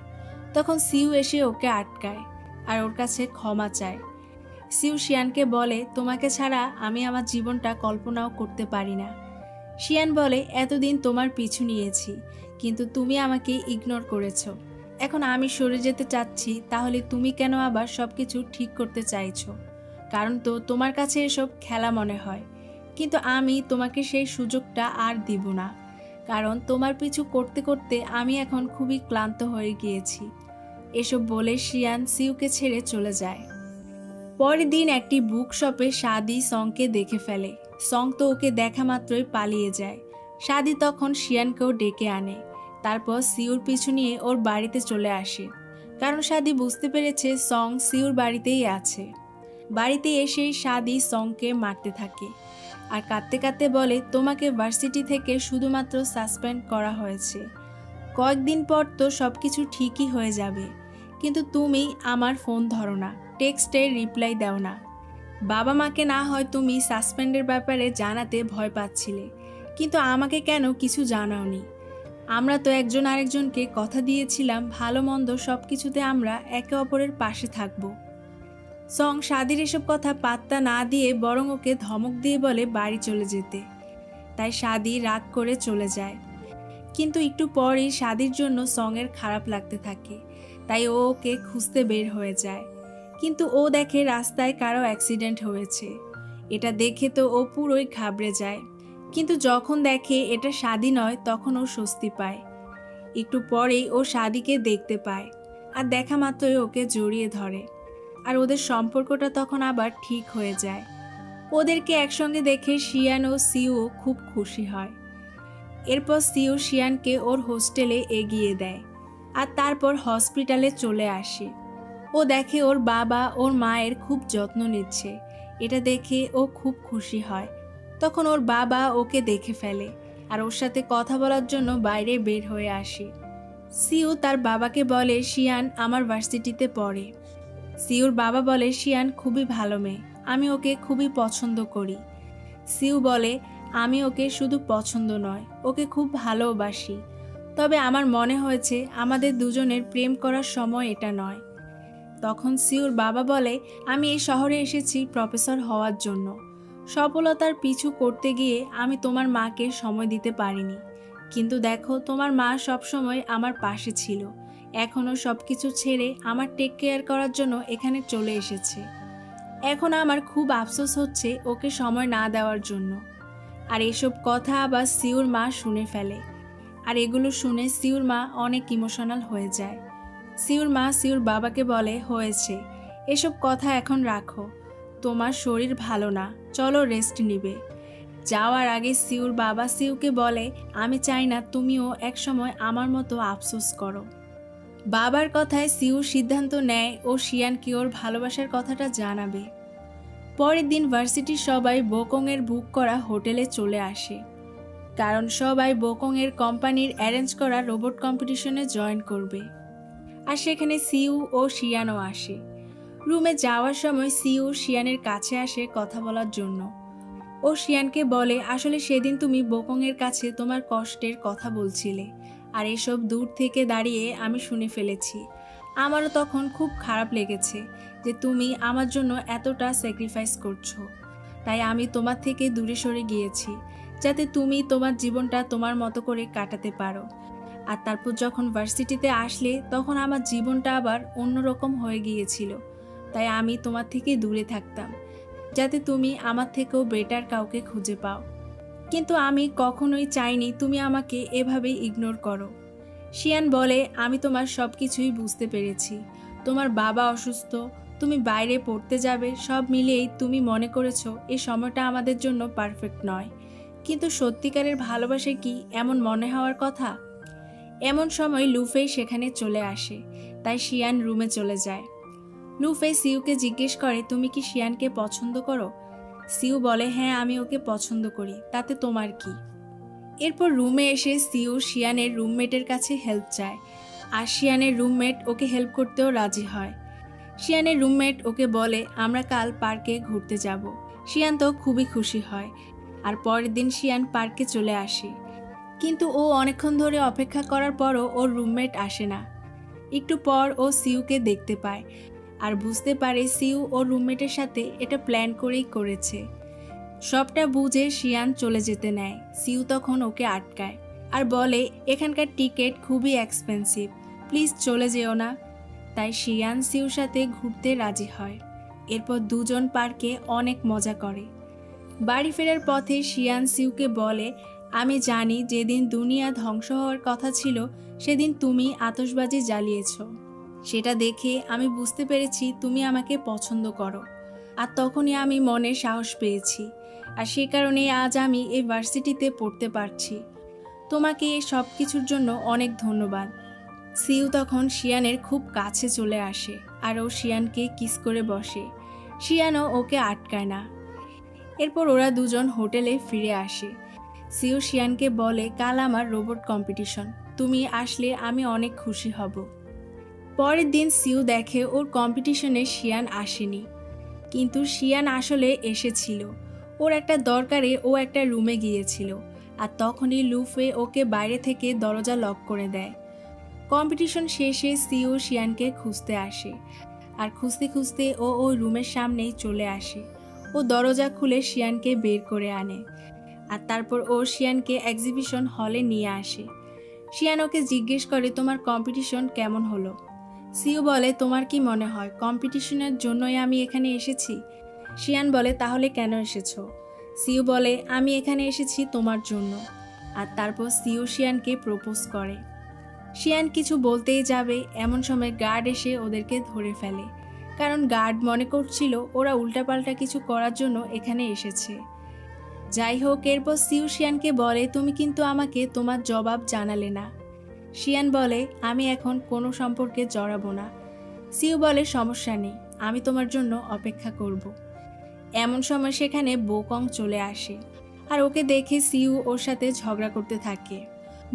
তখন সিউ এসে ওকে আটকায় আর ওর কাছে ক্ষমা চায়। সিউ শিয়ানকে বলে তোমাকে ছাড়া আমি আমার জীবনটা কল্পনাও করতে পারি না। শিয়ান বলে এতদিন তোমার পিছু নিয়েছি, কিন্তু তুমি আমাকে ইগনোর করেছো। এখন আমি সরে যেতে চাচ্ছি, তাহলে তুমি কেন আবার সবকিছু ঠিক করতে চাইছো? কারণ তো তোমার কাছে এসব খেলা মনে হয়, কিন্তু আমি তোমাকে সেই সুযোগটা আর দিব না, কারণ তোমার পিছু করতে করতে আমি এখন খুবই ক্লান্ত হয়ে গিয়েছি। এসব বলে শিয়ান সিউকে ছেড়ে চলে যায়। পরের দিন একটি বুক শপে সাদি সংকে দেখে ফেলে। সং তো ওকে দেখা মাত্রই পালিয়ে যায়। সাদি তখন শিয়ানকেও ডেকে আনে, তারপর সিউর পিছু নিয়ে ওর বাড়িতে চলে আসে, কারণ সাদি বুঝতে পেরেছে সং সিউর বাড়িতেই আছে। বাড়িতে এসে সাদি সংকে মারতে থাকে আর কাঁদতে কাঁদতে বলে তোমাকে ভার্সিটি থেকে শুধুমাত্র সাসপেন্ড করা হয়েছে, কয়েকদিন পর তো সবকিছু ঠিকই হয়ে যাবে, কিন্তু তুমি আমার ফোন ধরো না, টেক্সটের রিপ্লাই দাও না। বাবা মাকে না হয় তুমি সাসপেন্ডের ব্যাপারে জানাতে ভয় পাচ্ছিলে, কিন্তু আমাকে কেন কিছু জানাওনি? আমরা তো একজন আরেকজনকে কথা দিয়েছিলাম ভালো মন্দ সব কিছুতে আমরা একে অপরের পাশে থাকবো। সং সাদির এসব কথা পাত্তা না দিয়ে বরং ওকে ধমক দিয়ে বলে বাড়ি চলে যেতে। তাই সাদি রাগ করে চলে যায়। কিন্তু একটু পরই সাদির জন্য সঙের খারাপ লাগতে থাকে, তাই ও ওকে খুঁজতে বের হয়ে যায়। কিন্তু ও দেখে রাস্তায় কারো অ্যাক্সিডেন্ট হয়েছে। এটা দেখে তো ও পুরোই ঘাবড়ে যায়, কিন্তু যখন দেখে এটা সাদি নয় তখন ও স্বস্তি পায়। একটু পরেই ও সাদিকে দেখতে পায় আর দেখা মাত্রই ওকে জড়িয়ে ধরে, আর ওদের সম্পর্কটা তখন আবার ঠিক হয়ে যায়। ওদেরকে একসঙ্গে দেখে শিয়ান ও সিউ খুব খুশি হয়। এরপর সিউ শিয়ানকে ওর হোস্টেলে এগিয়ে দেয় আর তারপর হসপিটালে চলে আসে। ও দেখে ওর বাবা ওর মায়ের খুব যত্ন নিচ্ছে। এটা দেখে ও খুব খুশি হয়। তখন ওর বাবা ওকে দেখে ফেলে আর ওর সাথে কথা বলার জন্য বাইরে বের হয়ে আসে। সিউ তার বাবাকে বলে শিয়ান আমার ভার্সিটিতে পড়ে। সিউর বাবা বলে শিয়ান খুবই ভালো মেয়ে, আমি ওকে খুবই পছন্দ করি। সিউ বলে আমি ওকে শুধু পছন্দ নয়, ওকে খুব ভালোবাসি, তবে আমার মনে হয়েছে আমাদের দুজনের প্রেম করার সময় এটা নয়। তখন সিউর বাবা বলে আমি এই শহরে এসেছি প্রফেসর হওয়ার জন্য, সফলতার পিছু করতে গিয়ে আমি তোমার মাকে সময় দিতে পারিনি, কিন্তু দেখো তোমার মা সবসময় আমার পাশে ছিল, এখনও সব কিছু ছেড়ে আমার টেক কেয়ার করার জন্য এখানে চলে এসেছে। এখন আমার খুব আফসোস হচ্ছে ওকে সময় না দেওয়ার জন্য। আর এসব কথা আবার সিউর মা শুনে ফেলে। আর এগুলো শুনে সিউর মা অনেক ইমোশনাল হয়ে যায়। সিউর মা সিউর বাবাকে বলে, হয়েছে, এসব কথা এখন রাখো, তোমার শরীর ভালো না, চলো রেস্ট নিবে। যাওয়ার আগে সিউর বাবা সিউকে বলে, আমি চাই না তুমিও একসময় আমার মতো আফসোস করো। বাবার কথায় সিউ সিদ্ধান্ত নেয় ও শিয়ানকে ওর ভালোবাসার কথাটা জানাবে। পরের দিন ভার্সিটির সবাই বোকংয়ের বুক করা হোটেলে চলে আসে, কারণ সবাই বোকংয়ের কোম্পানির অ্যারেঞ্জ করা রোবট কম্পিটিশনে জয়েন করবে। আর সেখানে সিউ ও শিয়ানও আসে। রুমে যাওয়ার সময় সিউ শিয়ানের কাছে আসে কথা বলার জন্য। ও শিয়ানকে বলে, আসলে সেদিন তুমি বোকংয়ের কাছে তোমার কষ্টের কথা বলছিলে, আর এসব দূর থেকে দাঁড়িয়ে আমি শুনে ফেলেছি। আমারও তখন খুব খারাপ লেগেছে যে তুমি আমার জন্য এতটা স্যাক্রিফাইস করছো। তাই আমি তোমার থেকে দূরে সরে গিয়েছি, যাতে তুমি তোমার জীবনটা তোমার মতো করে কাটাতে পারো। আর তারপর যখন ভার্সিটিতে আসলে তখন আমার জীবনটা আবার অন্যরকম হয়ে গিয়েছিল। তাই আমি তোমার থেকে দূরে থাকতাম, যাতে তুমি আমার থেকেও বেটার কাউকে খুঁজে পাও। কিন্তু আমি কখনোই চাইনি তুমি আমাকে এভাবে ইগনোর করো। শিয়ান বলে, আমি তোমার সব কিছুই বুঝতে পেরেছি। তোমার বাবা অসুস্থ, তুমি বাইরে পড়তে যাবে, সব মিলিয়েই তুমি মনে করেছো এই সময়টা আমাদের জন্য পারফেক্ট নয়। কিন্তু সত্যিকারের ভালোবাসা কি এমন মনে হওয়ার কথা? এমন সময় লুফেই সেখানে চলে আসে, তাই শিয়ান রুমে চলে যায়। লুফে সিউকে জিজ্ঞেস করে, তুমি কি শিয়ানকে পছন্দ করো? সিউ বলে, হ্যাঁ, আমি ওকে পছন্দ করি, তাতে তোমার কি? এরপর রুমে এসে সিউ শিয়ানের রুমমেটের কাছে হেল্প চায়, আর শিয়ানের রুমমেট ওকে হেল্প করতেও রাজি হয়। শিয়ানের রুমমেট ওকে বলে, আমরা কাল পার্কে ঘুরতে যাব। শিয়ান তো খুবই খুশি হয়। আর পরের দিন শিয়ান পার্কে চলে আসে, কিন্তু ও অনেকক্ষণ ধরে অপেক্ষা করার পরও ওর রুমমেট আসে না। একটু পর ও সিউকে দেখতে পায়, আর বুঝতে পারে সিউ ওর রুমমেটের সাথে এটা প্ল্যান করেই করেছে। সবটা বুঝে শিয়ান চলে যেতে নেয়। সিউ তখন ওকে আটকায় আর বলে, এখানকার টিকিট খুবই এক্সপেন্সিভ, প্লিজ চলে যেও না। তাই শিয়ান সিউর সাথে ঘুরতে রাজি হয়। এরপর দুজন পার্কে অনেক মজা করে। বাড়ি ফেরার পথে শিয়ান সিউকে বলে, আমি জানি যেদিন দুনিয়া ধ্বংস হওয়ার কথা ছিল সেদিন তুমি আতশবাজি জ্বালিয়েছ। সেটা দেখে আমি বুঝতে পেরেছি তুমি আমাকে পছন্দ করো, আর তখনই আমি মনে সাহস পেয়েছি। আর সে কারণেই আজ আমি এই ভার্সিটিতে পড়তে পারছি। তোমাকে এই সব কিছুর জন্য অনেক ধন্যবাদ। সিউ তখন শিয়ানের খুব কাছে চলে আসে, আর ও শিয়ানকে কিস করে বসে। শিয়ানও ওকে আটকায় না। এরপর ওরা দুজন হোটেলে ফিরে আসে। সিউ শিয়ানকে বলে, কাল আমার রোবট কম্পিটিশন, তুমি আসলে আমি অনেক খুশি হব। পরের দিন সিউ দেখে ওর কম্পিটিশনে শিয়ান আসেনি, কিন্তু শিয়ান আসলে এসেছিল। ওর একটা দরকারে ও একটা রুমে গিয়েছিল, আর তখনই লুফে ওকে বাইরে থেকে দরজা লক করে দেয়। কম্পিটিশন শেষে সিউ শিয়ানকে খুঁজতে আসে, আর খুঁজতে খুঁজতে ও ওই রুমের সামনেই চলে আসে। ও দরজা খুলে শিয়ানকে বের করে আনে, আর তারপর ও শিয়ানকে এক্সিবিশন হলে নিয়ে আসে। শিয়ান ওকে জিজ্ঞেস করে, তোমার কম্পিটিশন কেমন হলো? সিউ বলে, তোমার কি মনে হয় কম্পিটিশনের জন্যই আমি এখানে এসেছি? শিয়ান বলে, তাহলে কেন এসেছো? সিউ বলে, আমি এখানে এসেছি তোমার জন্য। আর তারপর সিউ শিয়ানকে প্রপোজ করে। শিয়ান কিছু বলতেই যাবে, এমন সময় গার্ড এসে ওদেরকে ধরে ফেলে, কারণ গার্ড মনে করছিল ওরা উল্টাপাল্টা কিছু করার জন্য এখানে এসেছে। যাই হোক, এরপর সিউ শিয়ানকে বলে, তুমি কিন্তু আমাকে তোমার জবাব জানালে না। শিয়ান বলে, আমি এখন কোনো সম্পর্কে জড়াবো না। সিউ বলে, সমস্যা নেই, আমি তোমার জন্য অপেক্ষা করব। এমন সময় সেখানে বোকং চলে আসে, আর ওকে দেখে সিউ ওর সাথে ঝগড়া করতে থাকে।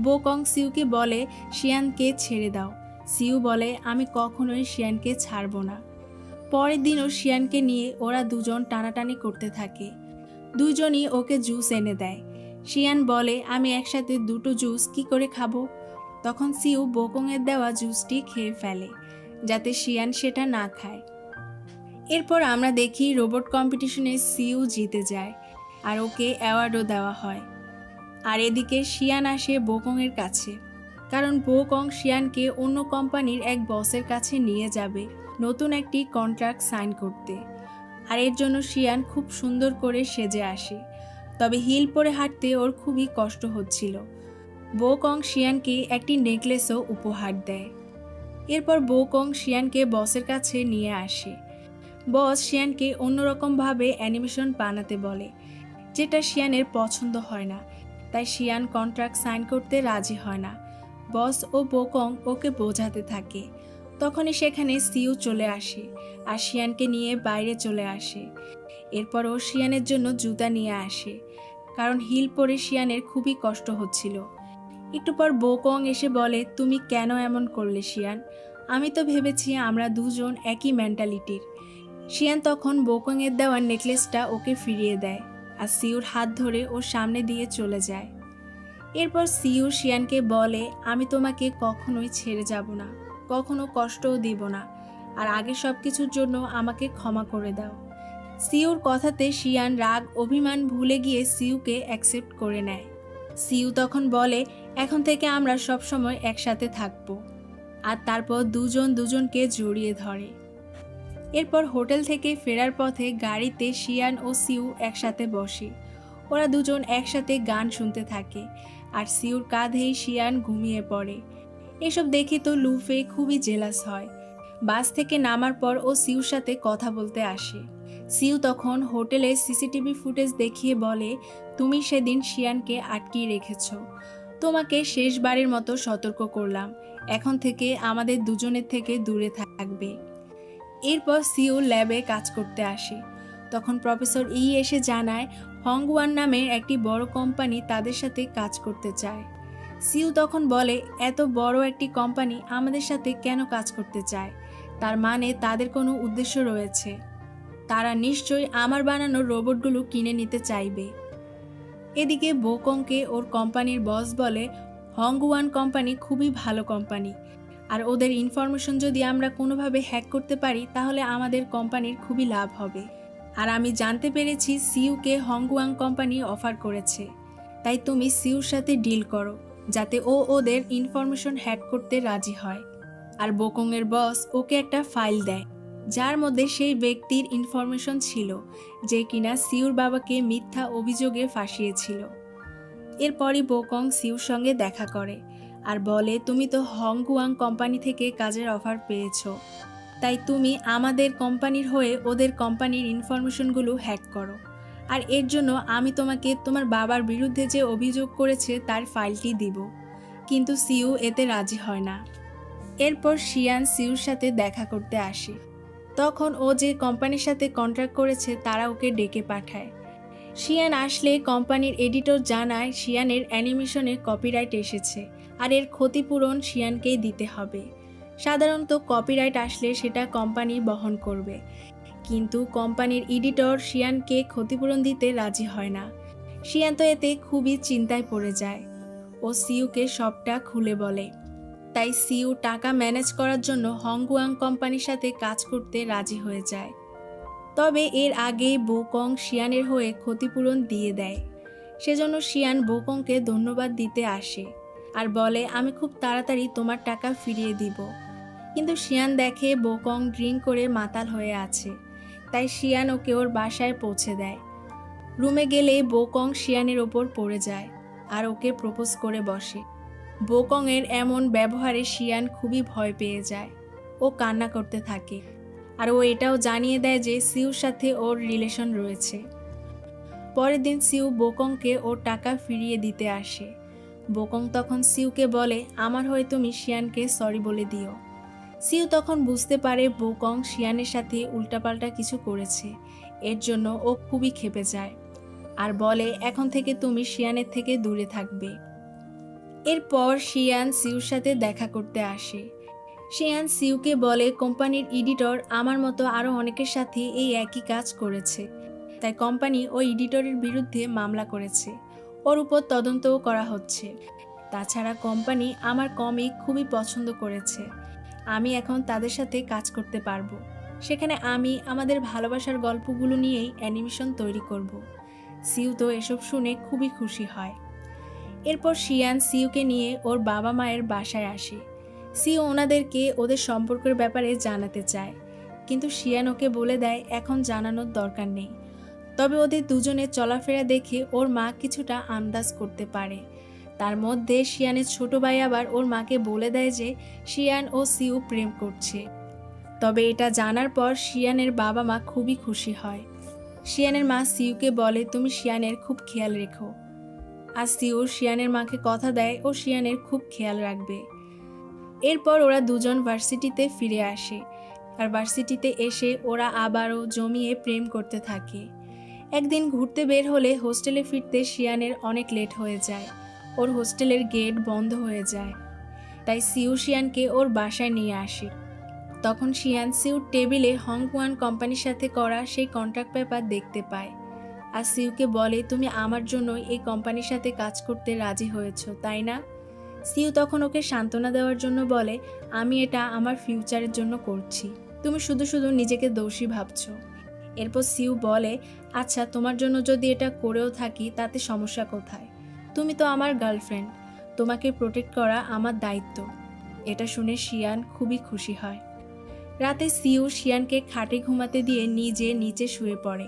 বোকং সিউকে বলে, শিয়ানকে ছেড়ে দাও। সিউ বলে, আমি কখনোই শিয়ানকে ছাড়ব না। পরের দিনও শিয়ানকে নিয়ে ওরা দুজন টানাটানি করতে থাকে। দুজনই ওকে জুস এনে দেয়। শিয়ান বলে, আমি একসাথে দুটো জুস কি করে খাবো? তখন সিউ বোকংয়ের দেওয়া জুসটি খেয়ে ফেলে, যাতে শিয়ান সেটা না খায়। এরপর আমরা দেখি রোবট কম্পিটিশনে সিউ জিতে যায়, আর ওকে অ্যাওয়ার্ডও দেওয়া হয়। আর এদিকে শিয়ান আসে বোকংয়ের কাছে, কারণ বোকং শিয়ানকে অন্য কোম্পানির এক বসের কাছে নিয়ে যাবে নতুন একটি কন্ট্রাক্ট সাইন করতে। আর এর জন্য শিয়ান খুব সুন্দর করে সেজে আসে। তবে হিল পরে হাঁটতে ওর খুবই কষ্ট হচ্ছিল। বোকং শিয়ানকে একটি নেকলেসও উপহার দেয়। এরপর বোকং শিয়ানকে বসের কাছে নিয়ে আসে। বস শিয়ানকে অন্যরকমভাবে অ্যানিমেশন বানাতে বলে, যেটা শিয়ানের পছন্দ হয় না। তাই শিয়ান কন্ট্রাক্ট সাইন করতে রাজি হয় না। বস ও বোকং ওকে বোঝাতে থাকে। তখনই সেখানে সিউ চলে আসে আর শিয়ানকে নিয়ে বাইরে চলে আসে। এরপর ও শিয়ানের জন্য জুতা নিয়ে আসে, কারণ হিল পরে শিয়ানের খুবই কষ্ট হচ্ছিল। একটু পর বোকং এসে বলে, তুমি কেন এমন করলে শিয়ান? আমি তো ভেবেছি আমরা দুজন একই মেন্টালিটির। শিয়ান তখন বোকংয়ের দেওয়া নেকলেসটা ওকে ফিরিয়ে দেয় আর সিউর হাত ধরে ওর সামনে দিয়ে চলে যায়। এরপর সিউ শিয়ানকে বলে, আমি তোমাকে কখনোই ছেড়ে যাব না, কখনো কষ্টও দিব না, আর আগের সব কিছুর জন্য আমাকে ক্ষমা করে দাও। সিউর কথাতে শিয়ান রাগ অভিমান ভুলে গিয়ে সিউকে অ্যাকসেপ্ট করে নেয়। সিউ তখন বলে, এখন থেকে আমরা সবসময় একসাথে থাকবো। আর তারপর দুজন দুজনকে জড়িয়ে ধরে। এরপর হোটেল থেকে ফেরার পথে গাড়িতে শিয়ান ও সিউ একসাথে বসে। ওরা দুজন একসাথে গান শুনতে থাকে আর সিউর কাঁধেই শিয়ান ঘুমিয়ে পড়ে। এসব দেখে তো লুফে খুবই জেলাস হয়। বাস থেকে নামার পর ও সিউর সাথে কথা বলতে আসে। সিউ তখন হোটেলের সিসিটিভি ফুটেজ দেখিয়ে বলে, তুমি সেদিন শিয়ানকে আটকিয়ে রেখেছ। তোমাকে শেষবারের মতো সতর্ক করলাম, এখন থেকে আমাদের দুজনের থেকে দূরে থাকবে। এরপর সিউ ল্যাবে কাজ করতে আসে। তখন প্রফেসর এসে জানায়, হংওয়ান নামের একটি বড় কোম্পানি তাদের সাথে কাজ করতে চায়। সিউ তখন বলে, এত বড় একটি কোম্পানি আমাদের সাথে কেন কাজ করতে চায়? তার মানে তাদের কোনো উদ্দেশ্য রয়েছে। তারা নিশ্চয়ই আমার বানানো রোবটগুলো কিনে নিতে চাইবে। এদিকে বোকংকে ওর কোম্পানির বস বলে, হংওয়ান কোম্পানি খুবই ভালো কোম্পানি, আর ওদের ইনফরমেশন যদি আমরা কোনোভাবে হ্যাক করতে পারি তাহলে আমাদের কোম্পানির খুবই লাভ হবে। আর আমি জানতে পেরেছি সিউকে হংওয়াং কোম্পানি অফার করেছে। তাই তুমি সিউর সাথে ডিল করো, যাতে ও ওদের ইনফরমেশন হ্যাক করতে রাজি হয়। আর বোকংয়ের বস ওকে একটা ফাইল দেয়, যার মধ্যে সেই ব্যক্তির ইনফরমেশন ছিল যে কিনা সিউর বাবাকে মিথ্যা অভিযোগে ফাঁসিয়েছিল। এরপরই বোকং সিউর সঙ্গে দেখা করে আর বলে, তুমি তো হংওয়াং কোম্পানি থেকে কাজের অফার পেয়েছো, তাই তুমি আমাদের কোম্পানির হয়ে ওদের কোম্পানির ইনফরমেশনগুলো হ্যাক করো। আর এর জন্য আমি তোমাকে তোমার বাবার বিরুদ্ধে যে অভিযোগ করেছে তার ফাইলটি দিব। কিন্তু সিউ এতে রাজি হয় না। এরপর শিয়ান সিউর সাথে দেখা করতে আসে। তখন ও যে কোম্পানির সাথে কন্ট্রাক্ট করেছে তারা ওকে ডেকে পাঠায়। শিয়ান আসলে কোম্পানির এডিটর জানায় শিয়ানের অ্যানিমেশনের কপিরাইট এসেছে আর এর ক্ষতিপূরণ শিয়ানকেই দিতে হবে। সাধারণত কপিরাইট আসলে সেটা কোম্পানি বহন করবে, কিন্তু কোম্পানির এডিটর শিয়ানকে ক্ষতিপূরণ দিতে রাজি হয় না। শিয়ান তো এতে খুবই চিন্তায় পড়ে যায়। ও সিউকে সবটা খুলে বলে। তাই সিউ টাকা ম্যানেজ করার জন্য হংওয়াং কোম্পানির সাথে কাজ করতে রাজি হয়ে যায়। তবে এর আগে বোকং শিয়ানের হয়ে ক্ষতিপূরণ দিয়ে দেয়। সেজন্য শিয়ান বোকংকে ধন্যবাদ দিতে আসে আর বলে, আমি খুব তাড়াতাড়ি তোমার টাকা ফিরিয়ে দিব। কিন্তু শিয়ান দেখে বোকং ড্রিঙ্ক করে মাতাল হয়ে আছে, তাই শিয়ান ওকে ওর বাসায় পৌঁছে দেয়। রুমে গেলে বোকং শিয়ানের ওপর পড়ে যায় আর ওকে প্রপোজ করে বসে। বোকংয়ের এমন ব্যবহারে শিয়ান খুবই ভয় পেয়ে যায়। ও কান্না করতে থাকে আর ও এটাও জানিয়ে দেয় যে সিউর সাথে ওর রিলেশন রয়েছে। পরের দিন সিউ বোকংকে ওর টাকা ফিরিয়ে দিতে আসে। বোকং তখন সিউকে বলে, আমার হয়ে তুমি শিয়ানকে সরি বলে দিও। সিউ তখন বুঝতে পারে বোকং শিয়ানের সাথে উল্টাপাল্টা কিছু করেছে, এর জন্য ও খুবই ক্ষেপে যায় আর বলে, এখন থেকে তুমি শিয়ানের থেকে দূরে থাকবে। এরপর শিয়ান সিউর সাথে দেখা করতে আসে। শিয়ান সিউকে বলে, কোম্পানির এডিটর আমার মতো আরও অনেকের সাথে এই একই কাজ করেছে, তাই কোম্পানি ওই এডিটরের বিরুদ্ধে মামলা করেছে। ওর উপর তদন্তও করা হচ্ছে। তাছাড়া কোম্পানি আমার কমিক খুবই পছন্দ করেছে। আমি এখন তাদের সাথে কাজ করতে পারবো। সেখানে আমি আমাদের ভালোবাসার গল্পগুলো নিয়েই অ্যানিমেশন তৈরি করব। সিউ তো এসব শুনে খুবই খুশি হয়। এরপর শিয়ান সিউকে নিয়ে ওর বাবা মায়ের বাসায় আসে। সিউ ওনাদেরকে ওদের সম্পর্কের ব্যাপারে জানাতে চায়, কিন্তু শিয়ান ওকে বলে দেয় এখন জানানোর দরকার নেই। তবে ওদের দুজনের চলাফেরা দেখে ওর মা কিছুটা আন্দাজ করতে পারে। তার মধ্যে শিয়ানের ছোট ভাই আবার ওর মাকে বলে দেয় যে শিয়ান ও সিউ প্রেম করছে। তবে এটা জানার পর শিয়ানের বাবা মা খুবই খুশি হয়। শিয়ানের মা সিউকে বলে তুমি শিয়ানের খুব খেয়াল রেখো। আর সিউ শিয়ানের মাকে কথা দেয় ও শিয়ানের খুব খেয়াল রাখবে। এরপর ওরা দুজন ভার্সিটিতে ফিরে আসে। আর ভার্সিটিতে এসে ওরা আবারও জমিয়ে প্রেম করতে থাকে। একদিন ঘুরতে বের হলে হোস্টেলে ফিরতে শিয়ানের অনেক লেট হয়ে যায়। ওর হোস্টেলের গেট বন্ধ হয়ে যায়। তাই সিউ শিয়ানকে ওর বাসায় নিয়ে আসে। তখন শিয়ান সিউর টেবিলে হংকুয়ান কোম্পানির সাথে করা সেই কন্ট্রাক্ট পেপার দেখতে পায়। আর সিউকে বলে তুমি আমার জন্য এই কোম্পানির সাথে কাজ করতে রাজি হয়েছ, তাই না? সিউ তখন ওকে সান্ত্বনা দেওয়ার জন্য বলে আমি এটা আমার ফিউচারের জন্য করছি, তুমি শুধু শুধু নিজেকে দোষী ভাবছো। এরপর সিউ বলে আচ্ছা তোমার জন্য যদি এটা করেও থাকি তাতে সমস্যা কোথায়? তুমি তো আমার গার্লফ্রেন্ড, তোমাকে প্রোটেক্ট করা আমার দায়িত্ব। এটা শুনে শিয়ান খুবই খুশি হয়। রাতে সিউ শিয়ানকে খাটে ঘুমাতে দিয়ে নিজে নিচে শুয়ে পড়ে,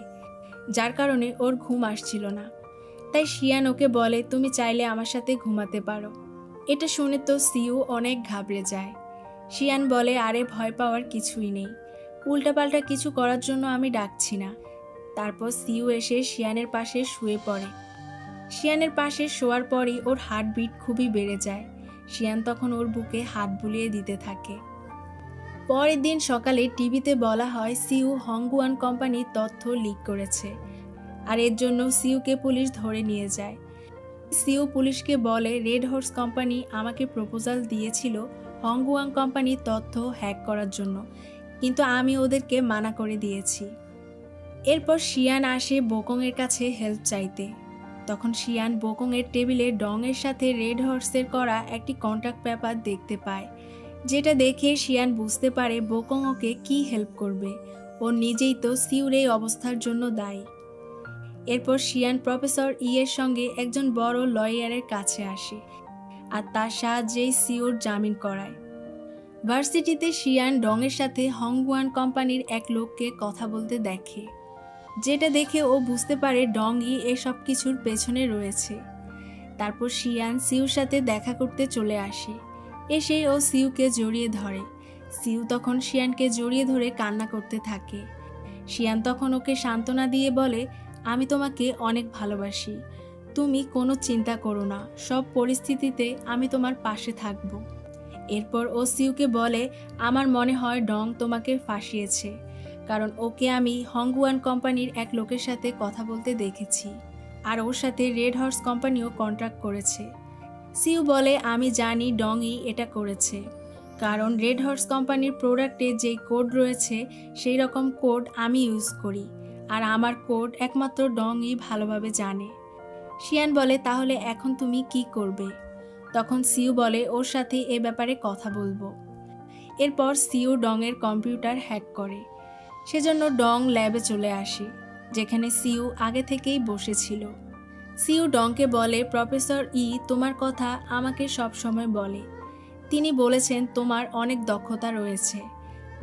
যার কারণে ওর ঘুম আসছিল না। তাই শিয়ান ওকে বলে তুমি চাইলে আমার সাথে ঘুমাতে পারো। এটা শুনে তো সিউ অনেক ঘাবড়ে যায়। শিয়ান বলে আরে ভয় পাওয়ার কিছুই নেই, উল্টাপাল্টা কিছু করার জন্য আমি ডাকছি না। তারপর সিউ এসে শিয়ানের পাশে শুয়ে পড়ে। শিয়ানের পাশে শোয়ার পরই ওর হার্টবিট খুবই বেড়ে যায়। শিয়ান তখন ওর বুকে হাত বুলিয়ে দিতে থাকে। পরের দিন সকালে টিভিতে বলা হয় সিউ হংগুয়ান কোম্পানির তথ্য লিক করেছে, আর এর জন্য সিউকে পুলিশ ধরে নিয়ে যায়। সিউ পুলিশকে বলে রেড হর্স কোম্পানি আমাকে প্রপোজাল দিয়েছিল হংগুয়ান কোম্পানির তথ্য হ্যাক করার জন্য, কিন্তু আমি ওদেরকে মানা করে দিয়েছি। এরপর শিয়ান আসে বোকংয়ের কাছে হেল্প চাইতে। তখন শিয়ান বোকংয়ের টেবিলে ডংয়ের সাথে রেড হর্সের করা একটি কন্ট্রাক্ট পেপার দেখতে পায়, যেটা দেখে শিয়ান বুঝতে পারে বোকং ওকে কী হেল্প করবে। ও নিজেই তো সিউর এই অবস্থার জন্য দায়ী। এরপর শিয়ান প্রফেসর এর সঙ্গে একজন বড় লয়ারের কাছে আসে, আর তার সাহায্যেই সিউর জামিন করায়। ভার্সিটিতে শিয়ান ডংয়ের সাথে হংগুয়ান কোম্পানির এক লোককে কথা বলতে দেখে, যেটা দেখে ও বুঝতে পারে ডংই এসব কিছুর পেছনে রয়েছে। তারপর শিয়ান সিউর সাথে দেখা করতে চলে আসে। এসে ও সিউকে জড়িয়ে ধরে। সিউ তখন শিয়ানকে জড়িয়ে ধরে কান্না করতে থাকে। শিয়ান তখন ওকে সান্ত্বনা দিয়ে বলে আমি তোমাকে অনেক ভালোবাসি, তুমি কোনো চিন্তা করো না, সব পরিস্থিতিতে আমি তোমার পাশে থাকব। এরপর ও সিউকে বলে আমার মনে হয় ডং তোমাকে ফাঁসিয়েছে, কারণ ওকে আমি হংগুয়ান কোম্পানির এক লোকের সাথে কথা বলতে দেখেছি, আর ওর সাথে রেড হর্স কোম্পানিও কন্ট্রাক্ট করেছে। সিউ বলে আমি জানি ডংই এটা করেছে, কারণ রেড হর্স কোম্পানির প্রোডাক্টে যেই কোড রয়েছে সেই রকম কোড আমি ইউজ করি, আর আমার কোড একমাত্র ডংই ভালোভাবে জানে। শিয়ান বলে তাহলে এখন তুমি কি করবে? তখন সিউ বলে ওর সাথে এ ব্যাপারে কথা বলবো। এরপর সিউ ডংয়ের কম্পিউটার হ্যাক করে। সেজন্য ডং ল্যাবে চলে আসে, যেখানে সিউ আগে থেকেই বসেছিল। সিউ ডংকে বলে প্রফেসর তোমার কথা আমাকে সব সময় বলে। তিনি বলেছেন তোমার অনেক দক্ষতা রয়েছে,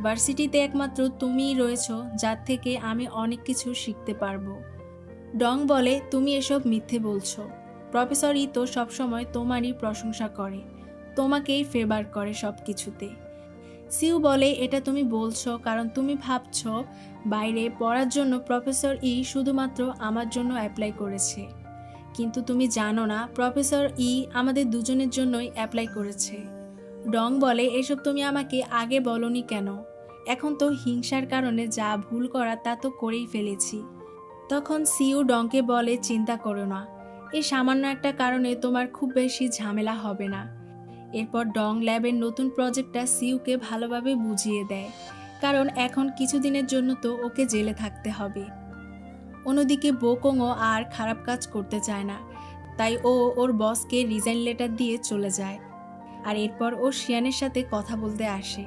ভার্সিটিতে একমাত্র তুমিই রয়েছো যার থেকে আমি অনেক কিছু শিখতে পারবো। ডং বলে তুমি এসব মিথ্যে বলছো, প্রফেসর তো সবসময় তোমারই প্রশংসা করে, তোমাকেই ফেভার করে সব কিছুতে। সিউ বলে এটা তুমি বলছো কারণ তুমি ভাবছো বাইরে পড়ার জন্য প্রফেসর শুধুমাত্র আমার জন্য অ্যাপ্লাই করেছে, কিন্তু তুমি জানো না প্রফেসর আমাদের দুজনের জন্যই অ্যাপ্লাই করেছে। ডং বলে এসব তুমি আমাকে আগে বলনি কেন? এখন তো হিংসার কারণে যা ভুল করা তা তো করেই ফেলেছি। তখন সিউ ডংকে বলে চিন্তা করো না, এই সামান্য একটা কারণে তোমার খুব বেশি ঝামেলা হবে না। এরপর ডং ল্যাবের নতুন প্রজেক্টটা সিউকে ভালোভাবে বুঝিয়ে দেয়, কারণ এখন কিছুদিনের জন্য তো ওকে জেলে থাকতে হবে। অন্যদিকে বোকংও আর খারাপ কাজ করতে চায় না, তাই ও ওর বসকে রিজাইন লেটার দিয়ে চলে যায়। আর এরপর ও শিয়ানের সাথে কথা বলতে আসে।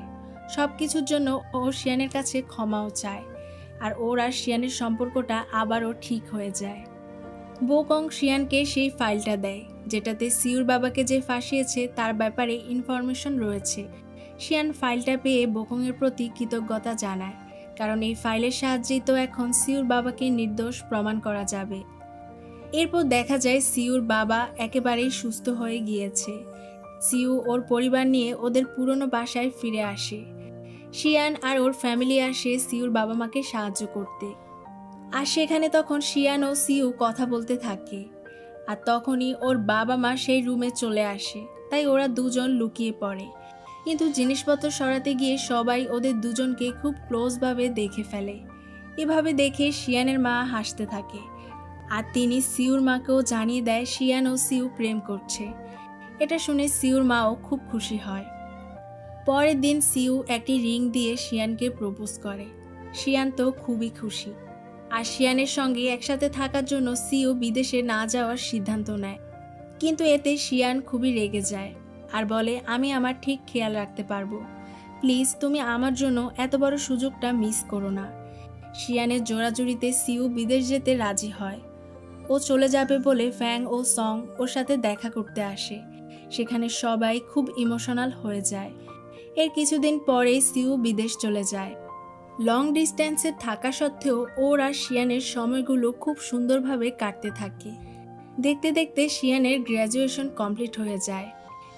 সব কিছুর জন্য ও শিয়ানের কাছে ক্ষমাও চায়, আর ওর আর শিয়ানের সম্পর্কটা আবারও ঠিক হয়ে যায়। বোকং শিয়ানকে সেই ফাইলটা দেয়, যেটাতে সিউর বাবাকে যে ফাঁসিয়েছে তার ব্যাপারে ইনফরমেশন রয়েছে। শিয়ান ফাইলটা পেয়ে বোকংয়ের প্রতি কৃতজ্ঞতা জানায়। কারণ এই ফাইলের সাহায্যেই তো এখন সিউর বাবাকে নির্দোষ প্রমাণ করা যাবে। এরপর দেখা যায় সিউর বাবা একেবারেই সুস্থ হয়ে গিয়েছে। সিউ ওর পরিবার নিয়ে ওদের পুরনো বাসায় ফিরে আসে। শিয়ান আর ওর ফ্যামিলি আসে সিউর বাবা মাকে সাহায্য করতে। আর সেখানে তখন শিয়ান ও সিউ কথা বলতে থাকে। আর তখনই ওর বাবা মা সেই রুমে চলে আসে, তাই ওরা দুজন লুকিয়ে পড়ে। কিন্তু জিনিসপত্র সরাতে গিয়ে সবাই ওদের দুজনকে খুব ক্লোজভাবে দেখে ফেলে। এভাবে দেখে শিয়ানের মা হাসতে থাকে। আর তিনি সিউর মাকেও জানিয়ে দেয় শিয়ান ও সিউ প্রেম করছে। এটা শুনে সিউর মাও খুব খুশি হয়। পরের দিন সিউ একটি রিং দিয়ে শিয়ানকে প্রপোজ করে। শিয়ান তো খুবই খুশি। আর শিয়ানের সঙ্গে একসাথে থাকার জন্য সিউ বিদেশে না যাওয়ার সিদ্ধান্ত নেয়। কিন্তু এতে শিয়ান খুবই রেগে যায় আর বলে, আমি আমার ঠিক খেয়াল রাখতে পারবো, প্লিজ তুমি আমার জন্য এত বড় সুযোগটা মিস করো না। শিয়ানের জোরাজুরিতে সিউ বিদেশ যেতে রাজি হয়। ও চলে যাবে বলে ফ্যাং ও সং ওর সাথে দেখা করতে আসে। সেখানে সবাই খুব ইমোশনাল হয়ে যায়। এর কিছুদিন পরেই সিউ বিদেশ চলে যায়। লং ডিস্ট্যান্সে থাকা সত্ত্বেও ওর আর শিয়ানের সময়গুলো খুব সুন্দরভাবে কাটতে থাকে। দেখতে দেখতে শিয়ানের গ্র্যাজুয়েশন কমপ্লিট হয়ে যায়।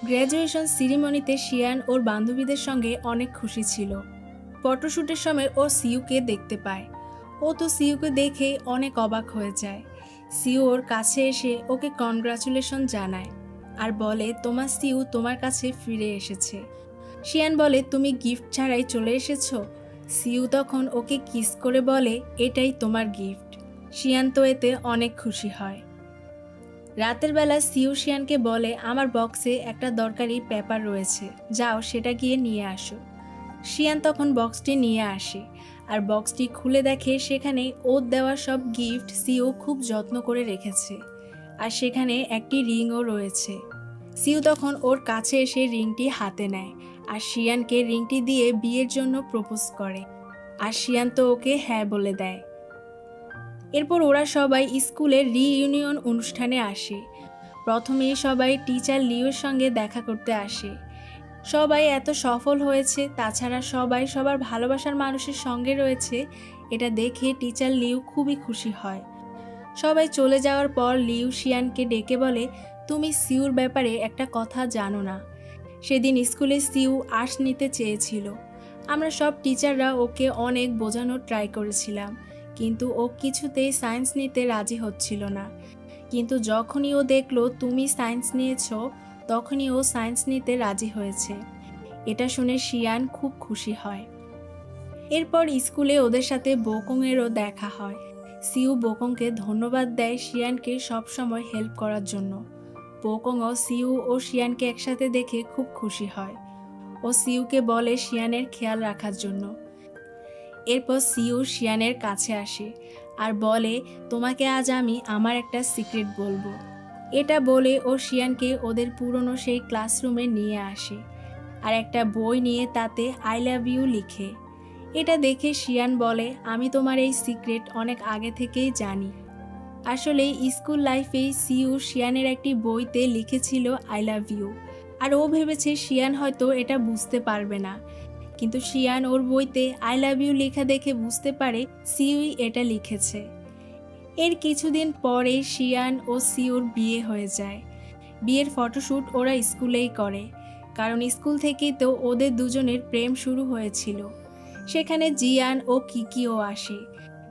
গ্র্যাজুয়েশন সিরিমনিতে শিয়ান ওর বান্ধবীদের সঙ্গে অনেক খুশি ছিল। ফটোশ্যুটের সময় ও সিউকে দেখতে পায়। ও তো সিউকে দেখে অনেক অবাক হয়ে যায়। সিউ ওর কাছে এসে ওকে কনগ্রাচুলেশন জানায় আর বলে, তোমার সিউ তোমার কাছে ফিরে এসেছে। শিয়ান বলে, তুমি গিফট ছাড়াই চলে এসেছো? সিউ তখন ওকে কিস করে বলে, এটাই তোমার গিফট। শিয়ান তো এতে অনেক খুশি হয়। রাতের বেলা সিউ শিয়ানকে বলে, আমার বক্সে একটা দরকারি পেপার রয়েছে, যাও সেটা গিয়ে নিয়ে আসো। শিয়ান তখন বক্সটি নিয়ে আসে আর বক্সটি খুলে দেখে সেখানে ওর দেওয়া সব গিফট সিউ খুব যত্ন করে রেখেছে। আর সেখানে একটি রিংও রয়েছে। সিউ তখন ওর কাছে এসে রিংটি হাতে নেয় আর শিয়ানকে রিংটি দিয়ে বিয়ের জন্য প্রপোজ করে। আর শিয়ান তো ওকে হ্যাঁ বলে দেয়। এরপর ওরা সবাই স্কুলের রিইউনিয়ন অনুষ্ঠানে আসে। প্রথমেই সবাই টিচার লিওর সঙ্গে দেখা করতে আসে। সবাই এত সফল হয়েছে, তাছাড়া সবাই সবার ভালোবাসার মানুষের সঙ্গে রয়েছে, এটা দেখে টিচার লিউ খুবই খুশি হয়। সবাই চলে যাওয়ার পর লিউ শিয়ানকে ডেকে বলে, তুমি সিউর ব্যাপারে একটা কথা জানো না? সেদিন স্কুলে সিউ আর্টস নিতে চেয়েছিল। আমরা সব টিচাররা ওকে অনেক বোঝানোর ট্রাই করেছিলাম, কিন্তু ও কিছুতেই সায়েন্স নিতে রাজি হচ্ছিল না। কিন্তু যখনই ও দেখলো তুমি সায়েন্স নিয়েছো, তখনই ও সায়েন্স নিতে রাজি হয়েছে। এটা শুনে শিয়ান খুব খুশি হয়। এরপর স্কুলে ওদের সাথে বোকংয়েরও দেখা হয়। সিউ বোকংকে ধন্যবাদ দেয় শিয়ানকে সবসময় হেল্প করার জন্য। বোকংও সিউ ও শিয়ানকে একসাথে দেখে খুব খুশি হয়। ও সিউকে বলে শিয়ানের খেয়াল রাখার জন্য। এরপর সিউ শিয়ানের কাছে আসে আর বলে, তোমাকে আজ আমি আমার একটা সিক্রেট বলবো। এটা বলে ও শিয়ানকে ওদের পুরনো সেই ক্লাসরুমে নিয়ে আসে আর একটা বই নিয়ে তাতে আই লাভ ইউ লিখে। এটা দেখে শিয়ান বলে, আমি তোমার এই সিক্রেট অনেক আগে থেকেই জানি। আসলে স্কুল লাইফেই সিউ শিয়ানের একটি বইতে লিখেছিল আই লাভ ইউ। আর ও ভেবেছে শিয়ান হয়তো এটা বুঝতে পারবে না, কিন্তু শিয়ান ওর বইতে আই লাভ ইউ লেখা দেখে বুঝতে পারে সিউই এটা লিখেছে। এর কিছুদিন পরে শিয়ান ও সিউর বিয়ে হয়ে যায়। বিয়ের ফটোশ্যুট ওরা স্কুলেই করে, কারণ স্কুল থেকেই তো ওদের দুজনের প্রেম শুরু হয়েছিল। সেখানে জিয়ান ও কিকিও আসে।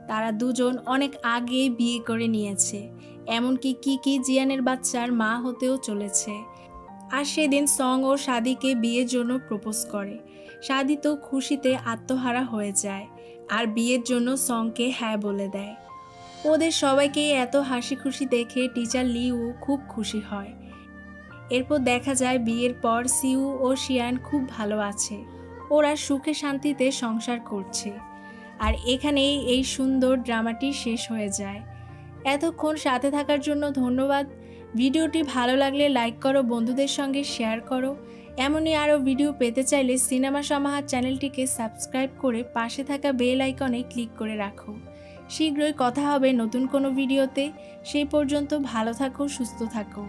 তারা দুজন অনেক আগে বিয়ে করে নিয়েছে, এমনকি কিকি জিয়ানের বাচ্চার মা হতেও চলেছে। আর সেদিন সং ও শাদিকে বিয়ের জন্য প্রপোজ করে। শাদি তো খুশিতে আত্মহারা হয়ে যায় আর বিয়ের জন্য সংকে হ্যাঁ বলে দেয়। ওদের সবাইকে এত হাসি খুশি দেখে টিচার লিউ খুব খুশি হয়। এরপর দেখা যায় বিয়ের পর সিউ ও শিয়ান খুব ভালো আছে। ওরা সুখে শান্তিতে সংসার করছে। আর এখানেই এই সুন্দর ড্রামাটি শেষ হয়ে যায়। এতক্ষণ সাথে থাকার জন্য ধন্যবাদ। ভিডিওটি ভালো লাগলে লাইক করো, বন্ধুদের সঙ্গে শেয়ার করো। এমনই আরও ভিডিও পেতে চাইলে সিনেমা সমাহার চ্যানেলটিকে সাবস্ক্রাইব করে পাশে থাকা বেল আইকনে ক্লিক করে রাখো। শীঘ্রই কথা হবে নতুন কোনো ভিডিওতে। সেই পর্যন্ত ভালো থাকো, সুস্থ থাকো।